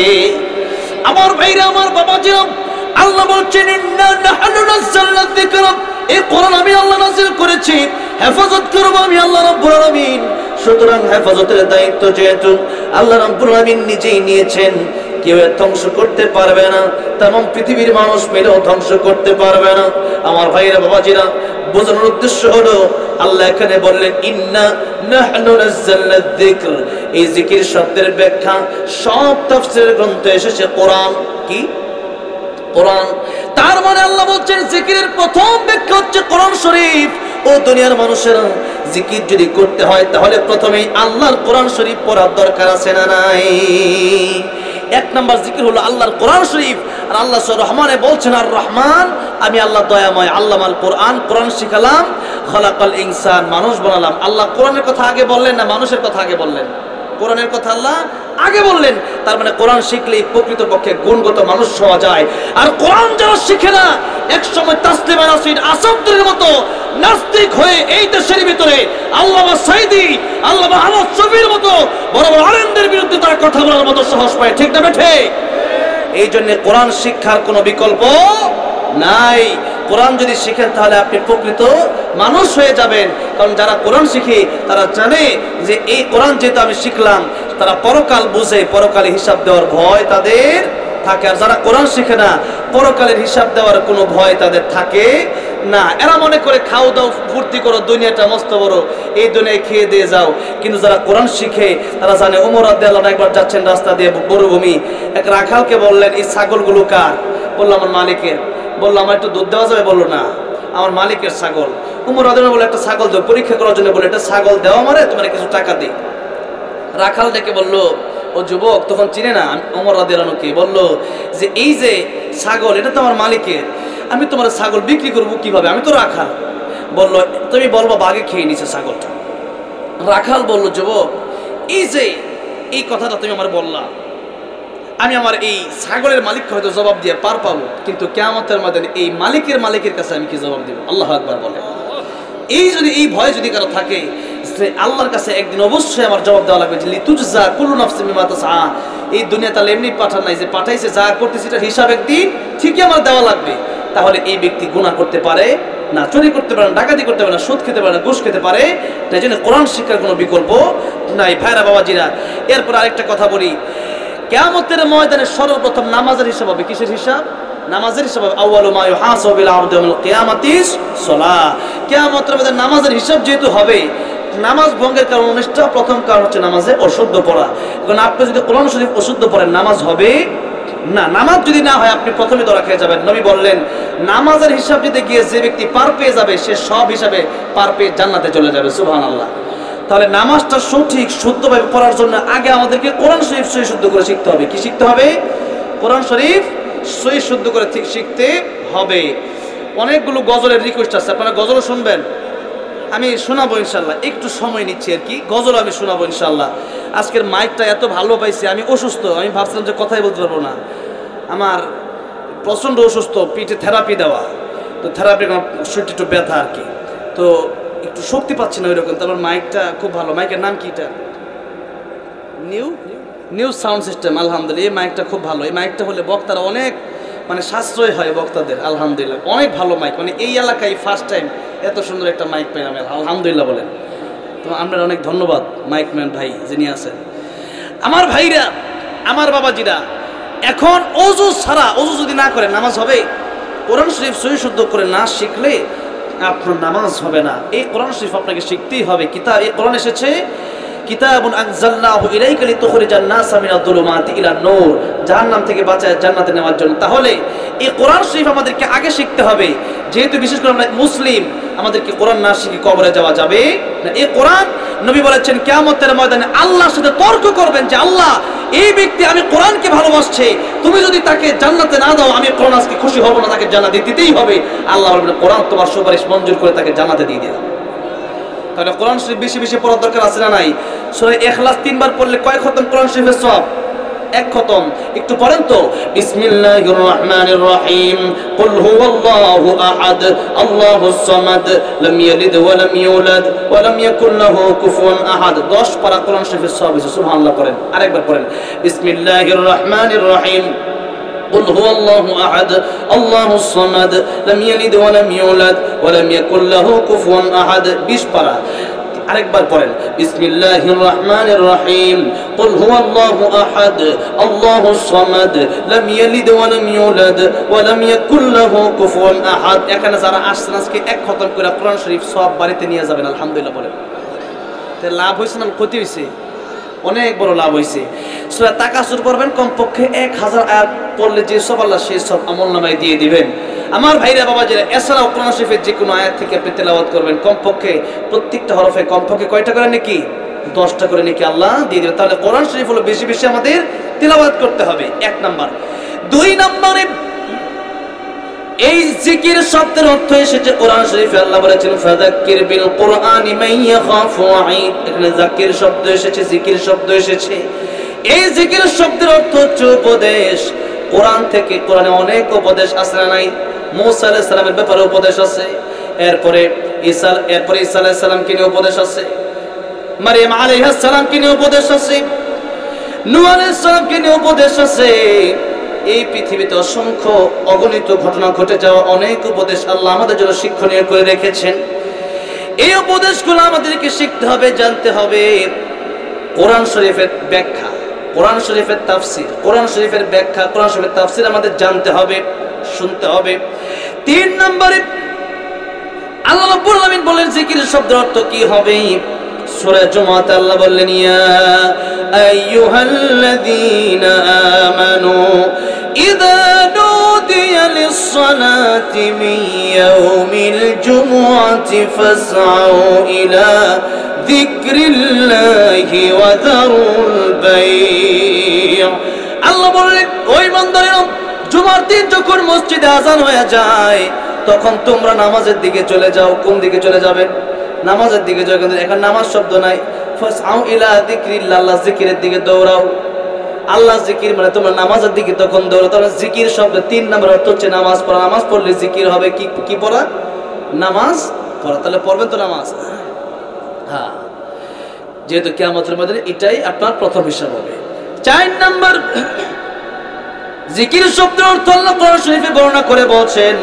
আমার ভাইরা, আমার বাবাজিরা, আল্লাহ বলছেন ইন্না নাহনু নাযালনা যিকরা, এই কোরআন আমি আল্লাহ নাযিল করেছি, হেফাজত করব আমি আল্লাহ রাব্বুল আলামিন। সুতরাং হেফাজতের দায়িত্ব যেহেতু আল্লাহ রাব্বুল আলামিন নিজেই নিয়েছেন, কেউ ধ্বংস করতে পারবে না, তেমন পৃথিবীর মানুষ মিলেও ধ্বংস করতে পারবে না। আমার ভাইরা, বাবাজিরা, বোঝানোর উদ্দেশ্য হলো আল্লাহ এখানে বললেন ইন্না নাহনু নাযালনা যিকর। এই জিকির শব্দের ব্যাখ্যা সব তাফসীরের গ্রন্থে এসেছে কোরআন। কি? কোরআন। তার মানে আল্লাহ বলছেন জিকিরের প্রথম ব্যাখ্যা হচ্ছে কোরআন শরীফ। ও দুনিয়ার মানুষেরা, জিকির যদি করতে হয় তাহলে প্রথমেই আল্লাহর কোরআন শরীফ পড়ার দরকার আছে না নাই? এক নাম্বার জিকির হলো আল্লাহর কোরআন শরীফ। আর আল্লাহ রহমানে বলছেন আর রহমান, আমি আল্লাহ দয়াময়, আল্লামাল কোরআন, কোরআন শিখালাম, খালাকাল ইনসান, মানুষ বানালাম। আল্লাহ কোরআনের কথা আগে বললেন না মানুষের কথা আগে বললেন? কোরআনের কথা আল্লাহ আগে বললেন। তার মানে কোরআন শিখলেই প্রকৃতপক্ষে গুণগত মানুষ হওয়া যায়। আর কোরআন যারা শিখে না, একসময় তাসলিমা নাসরিন আসাদুর মতো নাস্তিক হয়ে এই দেশের ভিতরে আল্লামা সাইদি, আল্লামা আহমদ শফির মতো বড় বড় আলেমদের বিরুদ্ধে তারা কথা বলার মতো সাহস পায়। ঠিক না বেঠে? এই জন্য কোরআন শিক্ষার কোনো বিকল্প নাই। কোরআন যদি শিখেন তাহলে আপনি প্রকৃত মানুষ হয়ে যাবেন। কারণ যারা কোরআন শিখে তারা জানে যে এই কোরআন যেহেতু আমি শিখলাম, তারা পরকাল বুঝে, পরকালে হিসাব দেওয়ার ভয় তাদের থাকে। আর যারা কোরআন শিখে না, পরকালের হিসাব দেওয়ার কোনো ভয় তাদের থাকে না। এরা মনে করে খাও দাও ফুর্তি করো, দুনিয়াটা মস্ত বড়, এই দুনিয়ায় খেয়ে দিয়ে যাও। কিন্তু যারা কোরআন শিখে তারা জানে। ওমর রাদিয়াল্লাহু আনহু একবার যাচ্ছেন রাস্তা দিয়ে মরুভূমি, এক রাখালকে বললেন এই ছাগলগুলো কার? বলল আমার মালিকের। বললো আমার একটু দুধ দেওয়া যাবে? বললো না, আমার মালিকের ছাগল। ওমর রাদিয়াল্লাহু আনহু বলে একটা ছাগল দেও, পরীক্ষা করার জন্য বলে এটা ছাগল দেওয়া আমারে, তোমার কিছু টাকা দিই। রাখাল ডেকে বললো, ও যুবক, তখন চিনে না ওমর রাদিয়াল্লাহু আনহুকে, বললো যে এই যে ছাগল, এটা তো আমার মালিকের, আমি তোমার ছাগল বিক্রি করবো কিভাবে? আমি তো রাখাল। বললো তুমি বলবো বাঘে খেয়ে নিছে ছাগলটা। রাখাল বলল, যুবক, এই যে এই কথাটা তুমি আমার বললা, আমি আমার এই ছাগলের মালিককে হয়তো জবাব দিয়ে পার পাবো, কিন্তু কিয়ামতের ময়দানে এই মালিকের কাছে আমি কি জবাব দেব? আল্লাহু আকবার বলে। এই যদি এই ভয় যদি কারো থাকে যে আল্লাহর কাছে একদিন অবশ্যই আমার জবাব দেওয়া লাগবে, যে লিতুজজা কুল্লু নাফসিন বিমা তাসআ, এই দুনিয়া তাহলে এমনি পাঠান নাই, যে পাঠাইছে যা করতেছে এটার হিসাব একদিন ঠিকই আমার দেওয়া লাগবে, তাহলে এই ব্যক্তি গুনাহ করতে পারে না, চুরি করতে পারে না, ডাকাতি করতে পারে না, সুদ খেতে পারে না, ঘুষ খেতে পারে, তাই জন্য কোরআন শিক্ষার কোনো বিকল্প নাই। ভাইরা বাবাজিরা, এরপর আরেকটা কথা বলি, কিয়ামতের ময়দানে সর্বপ্রথম নামাজের হিসাব হবে। কিসের হিসাব? নামাজের হিসাব হবে। আউয়ালু মা ইউহাসাবু বিল আবদু ইয়াউমাল কিয়ামাতিস সালাহ। কিয়ামতের ময়দানে নামাজের হিসাব যেহেতু হবে, নামাজ ভঙ্গের কারণ 19টা, প্রথম কারণ হচ্ছে নামাজে অশুদ্ধ পড়া। কারণ আপনি যদি কোরআন শরীফ অশুদ্ধ পড়েন, নামাজ হবে না। নামাজ যদি না হয়, আপনি প্রথমে ধরা খেয়ে যাবেন। নবী বললেন, নামাজের হিসাব দিতে গিয়ে যে ব্যক্তি পার পেয়ে যাবে, সে সব হিসাবে পার পেয়ে জান্নাতে চলে যাবে। সুবহানাল্লাহ। তাহলে নামাজটা সঠিক শুদ্ধভাবে পড়ার জন্য আগে আমাদেরকে কোরআন শরীফ সহি শুদ্ধ করে শিখতে হবে। কি শিখতে হবে? কোরআন শরীফ সহি শুদ্ধ করে ঠিক শিখতে হবে। অনেকগুলো গজলের রিকোয়েস্ট আছে, আপনারা গজলও শুনবেন, আমি শোনাবো ইনশাল্লাহ। একটু সময় নিচ্ছি আর কি, গজল আমি শোনাবো ইনশাল্লাহ। আজকের মাইকটা এত ভালো পাইছি, আমি অসুস্থ, আমি ভাবছিলাম যে কথাই বলতে পারবো না। আমার প্রচণ্ড অসুস্থ, পিঠে থেরাপি দেওয়া, তো থেরাপির শরীরটা একটু ব্যথা আর কি, তো একটু শক্তি পাচ্ছি না ওইরকম। তারপর মাইকটা খুব ভালো, মাইকের নাম কি? এটা নিউ সাউন্ড সিস্টেম। আলহামদুলিল্লাহ, এই মাইকটা খুব ভালো। এই মাইকটা হলে বক্তারা অনেক মানে সাশ্রয় হয় বক্তাদের। আলহামদুলিল্লাহ, অনেক ভালো মাইক, মানে এই এলাকায় ফার্স্ট টাইম এত সুন্দর একটা মাইক পেলাম, আলহামদুলিল্লাহ বলেন। তো আপনার অনেক ধন্যবাদ মাইকম্যান ভাই যিনি আছেন। আমার ভাইরা, আমার বাবাজিরা, এখন ওযু ছাড়া, ওযু যদি না করে নামাজ হবে? কোরআন শরীফ সহি শুদ্ধ করে না শিখলে আপনার নামাজ হবে না। এই কোরআন শরীফ আপনাকে শিখতেই হবে। কিতাব, এই কোরআন এসেছে কিতাবুন আনজালনাহু ইলাইকা লিতুখরিজান নাসা মিনাদ যুলুমাতি ইলান নূর, জাহান্নাম থেকে বাঁচায় জান্নাতে নেওয়ার জন্য। তাহলে এই কোরআন শরীফ আমাদেরকে আগে শিখতে হবে, যেহেতু বিশেষ করে আমরা মুসলিম, আমাদেরকে কোরআন না শিখে কবরে যাওয়া যাবে না। এই কোরআন, নবী বলেছেন, কিয়ামতের ময়দানে আল্লাহর সাথে তর্ক করবেন যে, আল্লাহ, এই ব্যক্তি আমি কোরআনকে ভালোবাসছে, তুমি যদি তাকে জান্নাতে না দাও, আমি কোরআন আজকে খুশি হব না, তাকে জান্নাতে দিতেই হবে। আল্লাহ বলবেন, কোরআন তোমার সুপারিশ মঞ্জুর করে তাকে জান্নাতে দিয়ে দিলাম। তাহলে কোরআন শরীফ বেশি বেশি পড়ার দরকার আছে না নাই? সূরা ইখলাস 3 বার পড়লে কয় খতম কোরআন শরীফের সওয়াব? 1 খতম। একটু পড়েন তো, বিসমিল্লাহির রহমানির রহিম, কুল হুয়াল্লাহু আহাদ, আল্লাহুস সামাদ, লাম ইয়ালিদ ওয়া লাম ইউলাদ ওয়া লাম ইয়াকুল লাহু কুফুয়ান আহাদ। 10 পারা কোরআন শরীফের সওয়াব আছে। সুবহানাল্লাহ পড়েন। আরেকবার পড়েন, বিসমিল্লাহির রহমানির রহিম, قل هو الله أحد الله الصمد لم يلد ولم يولد ولم يكن له كفوا أحد। 20 পারা। আরেকবার পড়েন, বিসমিল্লাহির রহমানির রহিম, কুল হুয়াল্লাহু আহাদ আল্লাহুস সামাদ লাম ইয়ালিদ ওয়া লাম ইউলাদ ওয়া লাম ইয়াকুল লাহু কুফুয়ান আহাদ। এখানে যারা আসছেন আজকে 1 খতম করে কোরআন শরীফ সওয়াব বাড়িতে নিয়ে যাবেন। আলহামদুলিল্লাহ বলেন। তে লাভ হইছে না ক্ষতি হইছে? অনেক বড় লাভ হইছে। সূরা তাকাসুর পড়বেন, কমপক্ষে 1000 আয়াত পড়লে যে সব আল্লাহ সেই সব আমলনামায় দিয়ে দিবেন। আমার ভাইরা বাবাজিরা, এছাড়াও কোরআন শরীফের যে কোনো আয়াত থেকে আপনি তেলাওয়াত করবেন, কমপক্ষে প্রত্যেকটা হরফে কমপক্ষে কয়টা করে নাকি? 10টা করে নাকি আল্লাহ দিয়ে দেবে। তাহলে কোরআন শরীফ হলো বেশি বেশি আমাদের তেলাওয়াত করতে হবে, 1 নাম্বার। 2 নম্বরে, এই জিকির শব্দের অর্থ এসেছে কোরআন শরীফে, আল্লাহ বলেছেন, ফাযাক্কির বিল কুরআনি মান ইয়াখাফু ওয়াঈদ। এখানে যাকির শব্দ এসেছে, জিকির শব্দ এসেছে। এই জিকির শব্দের অর্থ হচ্ছে উপদেশ। কোরআন থেকে, কোরআনে অনেক উপদেশ আছে না নাই? মূসা আলাইহিস সালামের ব্যাপারে উপদেশ আছে, এরপরে ঈসা আলাইহিস সালামকে নিয়ে উপদেশ আছে, মারইয়াম আলাইহিস সালামকে নিয়ে উপদেশ আছে, নূহ আলাইহিস সালামকে নিয়ে উপদেশ আছে। এই পৃথিবীতে অসংখ্য অগণিত ঘটনা ঘটে যাওয়া অনেক উপদেশ আল্লাহ আমাদের জন্য শিক্ষণীয় করে রেখেছেন। এই উপদেশগুলো আমাদেরকে শিখতে হবে, জানতে হবে। কোরআন শরীফের ব্যাখ্যা, কোরআন শরীফের তাফসীর, কোরআন শরীফের ব্যাখ্যা, কোরআন শরীফের তাফসীর আমাদের জানতে হবে, শুনতে হবে। 3 নম্বরে, আল্লাহ রাব্বুল আলামিন বলেন জিকির শব্দের অর্থ কি হবে? সূরা জুমআতে আল্লাহ বললেন, ইয়া আইয়ুহাল্লাযীনা আমানু ইযা নুদিয়া লিস-সালাতি মিন ইয়াউমিল জুমআতি ফাসআউ ইলা যিকরিল্লাহি ওয়া যারুল বাই'। আল্লাহ বললেন, ওই বান্দারা, জুমার দিন যখন মসজিদে আযান হয়ে যায়, তখন তোমরা নামাজের দিকে চলে যাও। কোন দিকে চলে যাবেন? নামাজের দিকে যাও। কিন্তু এখন নামাজ শব্দ নাই, ফাসআউ ইলা যিকরিল্লাহ, আল্লাহ জিকিরের দিকে দৌড়াও। আল্লাহ জিকির মানে তোমরা নামাজের দিকে তখন দৌড়াও। তাহলে জিকির শব্দ 3 নম্বর অর্থ হচ্ছে নামাজ পড়া। নামাজ পড়লে জিকির হবে। কি পড়া? নামাজ পড়া। তাহলে পড়বেন তো নামাজ। হ্যাঁ, যেহেতু কিয়ামতের ময়দানে এটাই আপনার প্রথম হিসাব হবে। 4 নম্বর, জিকির শব্দের অর্থ আল্লাহ কোরআন শরীফে বর্ণনা করে বলছেন,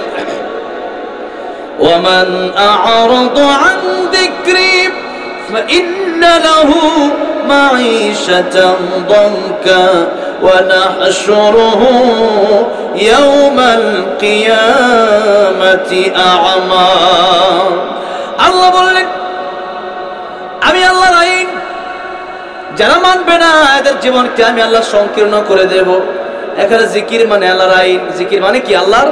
ومن أعرض عن ذكري فإن له معيشة ضنكا ونحشره يوم القيامة أعمى আল্লাহ বললেন আমি আল্লাহর আইন যারা মানবে না এদের জীবনকে আমি আল্লাহ সংকীর্ণ করে দেব। এখানে জিকির মানে আল্লাহর আইন, জিকির মানে কি আল্লাহর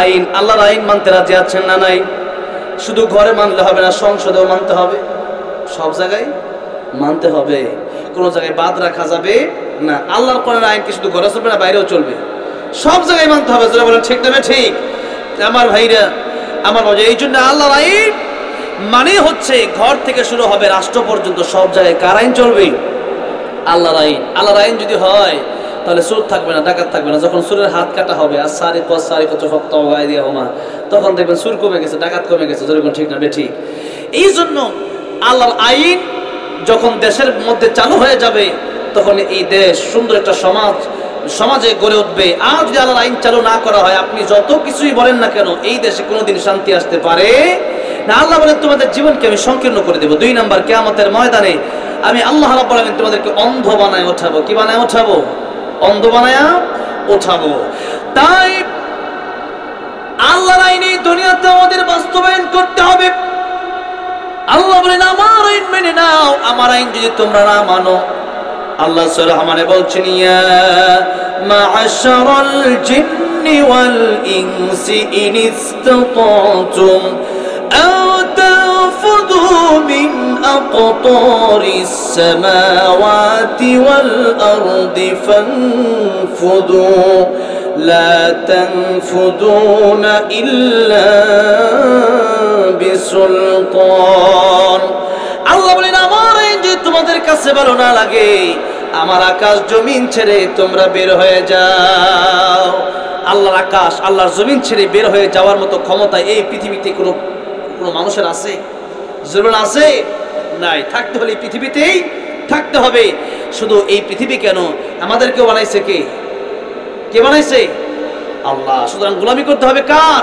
আইন। আল্লাহর আইন মানতে রাজি আছেন না নাই? শুধু ঘরে মানলে হবে না, সংসদেও মানতে হবে, সব জায়গায় মানতে হবে, কোনো জায়গায় বাদ রাখা যাবে না। আল্লাহর কোরআনের আইন কি শুধু ঘরে চলবে না, বাইরেও চলবে, সব জায়গায় মানতে হবে। যারা বলেন ঠিক না ঠিক? আমার ভাইরা, আমার বাবা, এই জন্য আল্লাহর আইন মানে হচ্ছে ঘর থেকে শুরু হবে রাষ্ট্র পর্যন্ত সব জায়গায় কার আইন চলবে? আল্লাহর আইন। আল্লাহর আইন যদি হয় তাহলে সুর থাকবে না, ডাকাত থাকবে না। যখন সুরের হাত কাটা হবে আর তখন দেখবেন সুর কমে গেছে, ডাকাত কমে গেছে। যেরকম ঠিক না বেঠিক? এই জন্য আল্লাহর আইন যখন দেশের মধ্যে চালু হয়ে যাবে তখন এই দেশ সুন্দর একটা সমাজে গড়ে উঠবে। আর যদি আল্লাহর আইন চালু না করা হয়, আপনি যত কিছুই বলেন না কেন, এই দেশে কোনোদিন শান্তি আসতে পারে না। আল্লাহ বলেন তোমাদের জীবনকে আমি সংকীর্ণ করে দেব। 2 নাম্বার, কিয়ামতের ময়দানে আমি আল্লাহ রাব্বুল আলামিন তোমাদেরকে অন্ধ বানায় ওঠাবো। কি বানায় ওঠাবো? অন্ধ বানায় ওঠাবো। তাই আল্লাহর আইন এই দুনিয়াতে আমাদের বাস্তবায়ন করতে হবে। আল্লাহ বলেন আমার আইন মেনে নাও। আমার আইন যদি তোমরা না মানো, আল্লাহ সূরা রহমানে বলছেন ইয়া মা'আশারাল জিন্নি ওয়াল ইনসি ইন ইসতাতাতুম আও তানফুযু মিন আকতারিস সামাওয়াতি ওয়াল আরদি ফানফুযু লা তানফুযুনা ইল্লা বিসুলতান। আল্লাহ বলেন আমার আইন যদি তোমাদের কাছে ভালো না লাগে, আমার আকাশ জমিন ছেড়ে তোমরা বের হয়ে যাও। আল্লাহর আকাশ আল্লাহর জমিন ছেড়ে বের হয়ে যাওয়ার মতো ক্ষমতা এই পৃথিবীতে কোনো মানুষের আছে? জরুর আছে? নাই। থাকতে হলে পৃথিবীতেই থাকতে হবে। শুধু এই পৃথিবী কেন, আমাদেরকে বানাইছে কে? কে বানাইছে? আল্লাহ। সুতরাং গোলামি করতে হবে কার?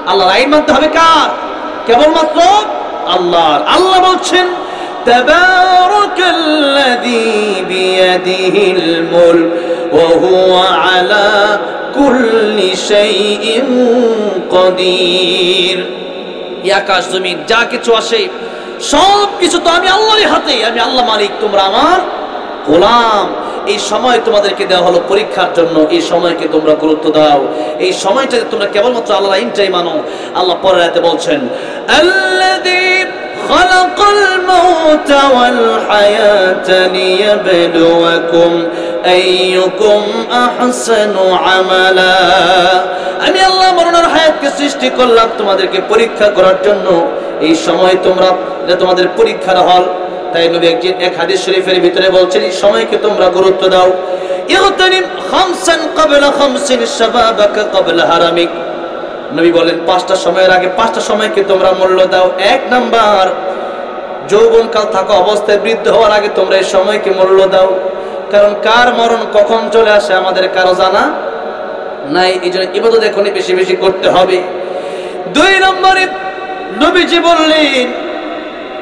আল্লাহর আইন মানতে হবে কার? কেবলমাত্র আল্লাহর। আল্লাহ বলছেন তাবারাকাল্লাযী বিয়াদিহিল মুলক ওয়া হুয়া আলা কুল্লি শাইইন কাদির। এই আকাশ জমিন যা কিছু আসে সব কিছু তো আমি আল্লাহরই হাতে। আমি আল্লাহ মালিক, তোমরা আমার গোলাম। এই সময় তোমাদেরকে দেওয়া হলো পরীক্ষার জন্য। এই সময়কে তোমরা গুরুত্ব দাও। এই সময়টাতে তোমরা কেবলমাত্র আল্লাহর আইনটাই মানো। আল্লাহ পরের আয়াতে বলছেন আল্লাযী খালাকাল মাউতা ওয়াল হায়াতা লিয়াবলুয়াকুম আইয়ুকুম আহসানু আমালা। আমি আল্লাহ মরণের হায়াতকে সৃষ্টি করলাম তোমাদেরকে পরীক্ষা করার জন্য। এই সময় তোমরা তোমাদের পরীক্ষার হল। তাই নবী এক হাদিস শরীফের ভিতরে বলছেন এই সময়কে তোমরা গুরুত্ব দাও। ইগতানিম খামসান ক্বাবলা খামসিন শাবাবাকা ক্বাবলা হারামিক। নবী বলেন 5টা সময়ের আগে 5টা সময়কে তোমরা মূল্য দাও। 1 নাম্বার, যৌবনকাল থাকা অবস্থায় বৃদ্ধ হওয়ার আগে তোমরা এই সময়কে মূল্য দাও। কারণ কার মরণ কখন চলে আসে আমাদের কারো জানা নাই। এই জন্য ইবাদত এখনই বেশি বেশি করতে হবে। 2 নম্বরে নবীজি বললেন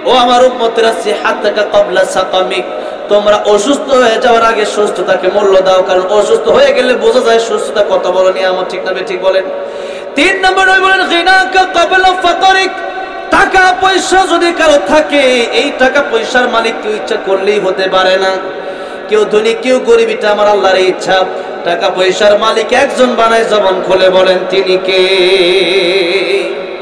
ও আমার উম্মতেরা সিহাতাকা ক্বাবলা সাকামিক, তোমরা অসুস্থ হয়ে যাওয়ার আগে সুস্থতাকে মূল্য দাও। কারণ অসুস্থ হয়ে গেলে বোঝা যায় সুস্থতা কত বড় নিয়ামত। ঠিক না ঠিক বলেন? 3 নম্বর নবী বলেন গিনাকা ক্বাবলা ফাকরিক, টাকা পয়সা যদি কারো থাকে, এই টাকা পয়সার মালিক কেউ ইচ্ছা করলেই হতে পারে না। কেউ ধনী কেউ গরিব, এটা আমার আল্লাহর ইচ্ছা। টাকা পয়সার মালিক একজন বানায়, জবান খুলে বলেন তিনি কে?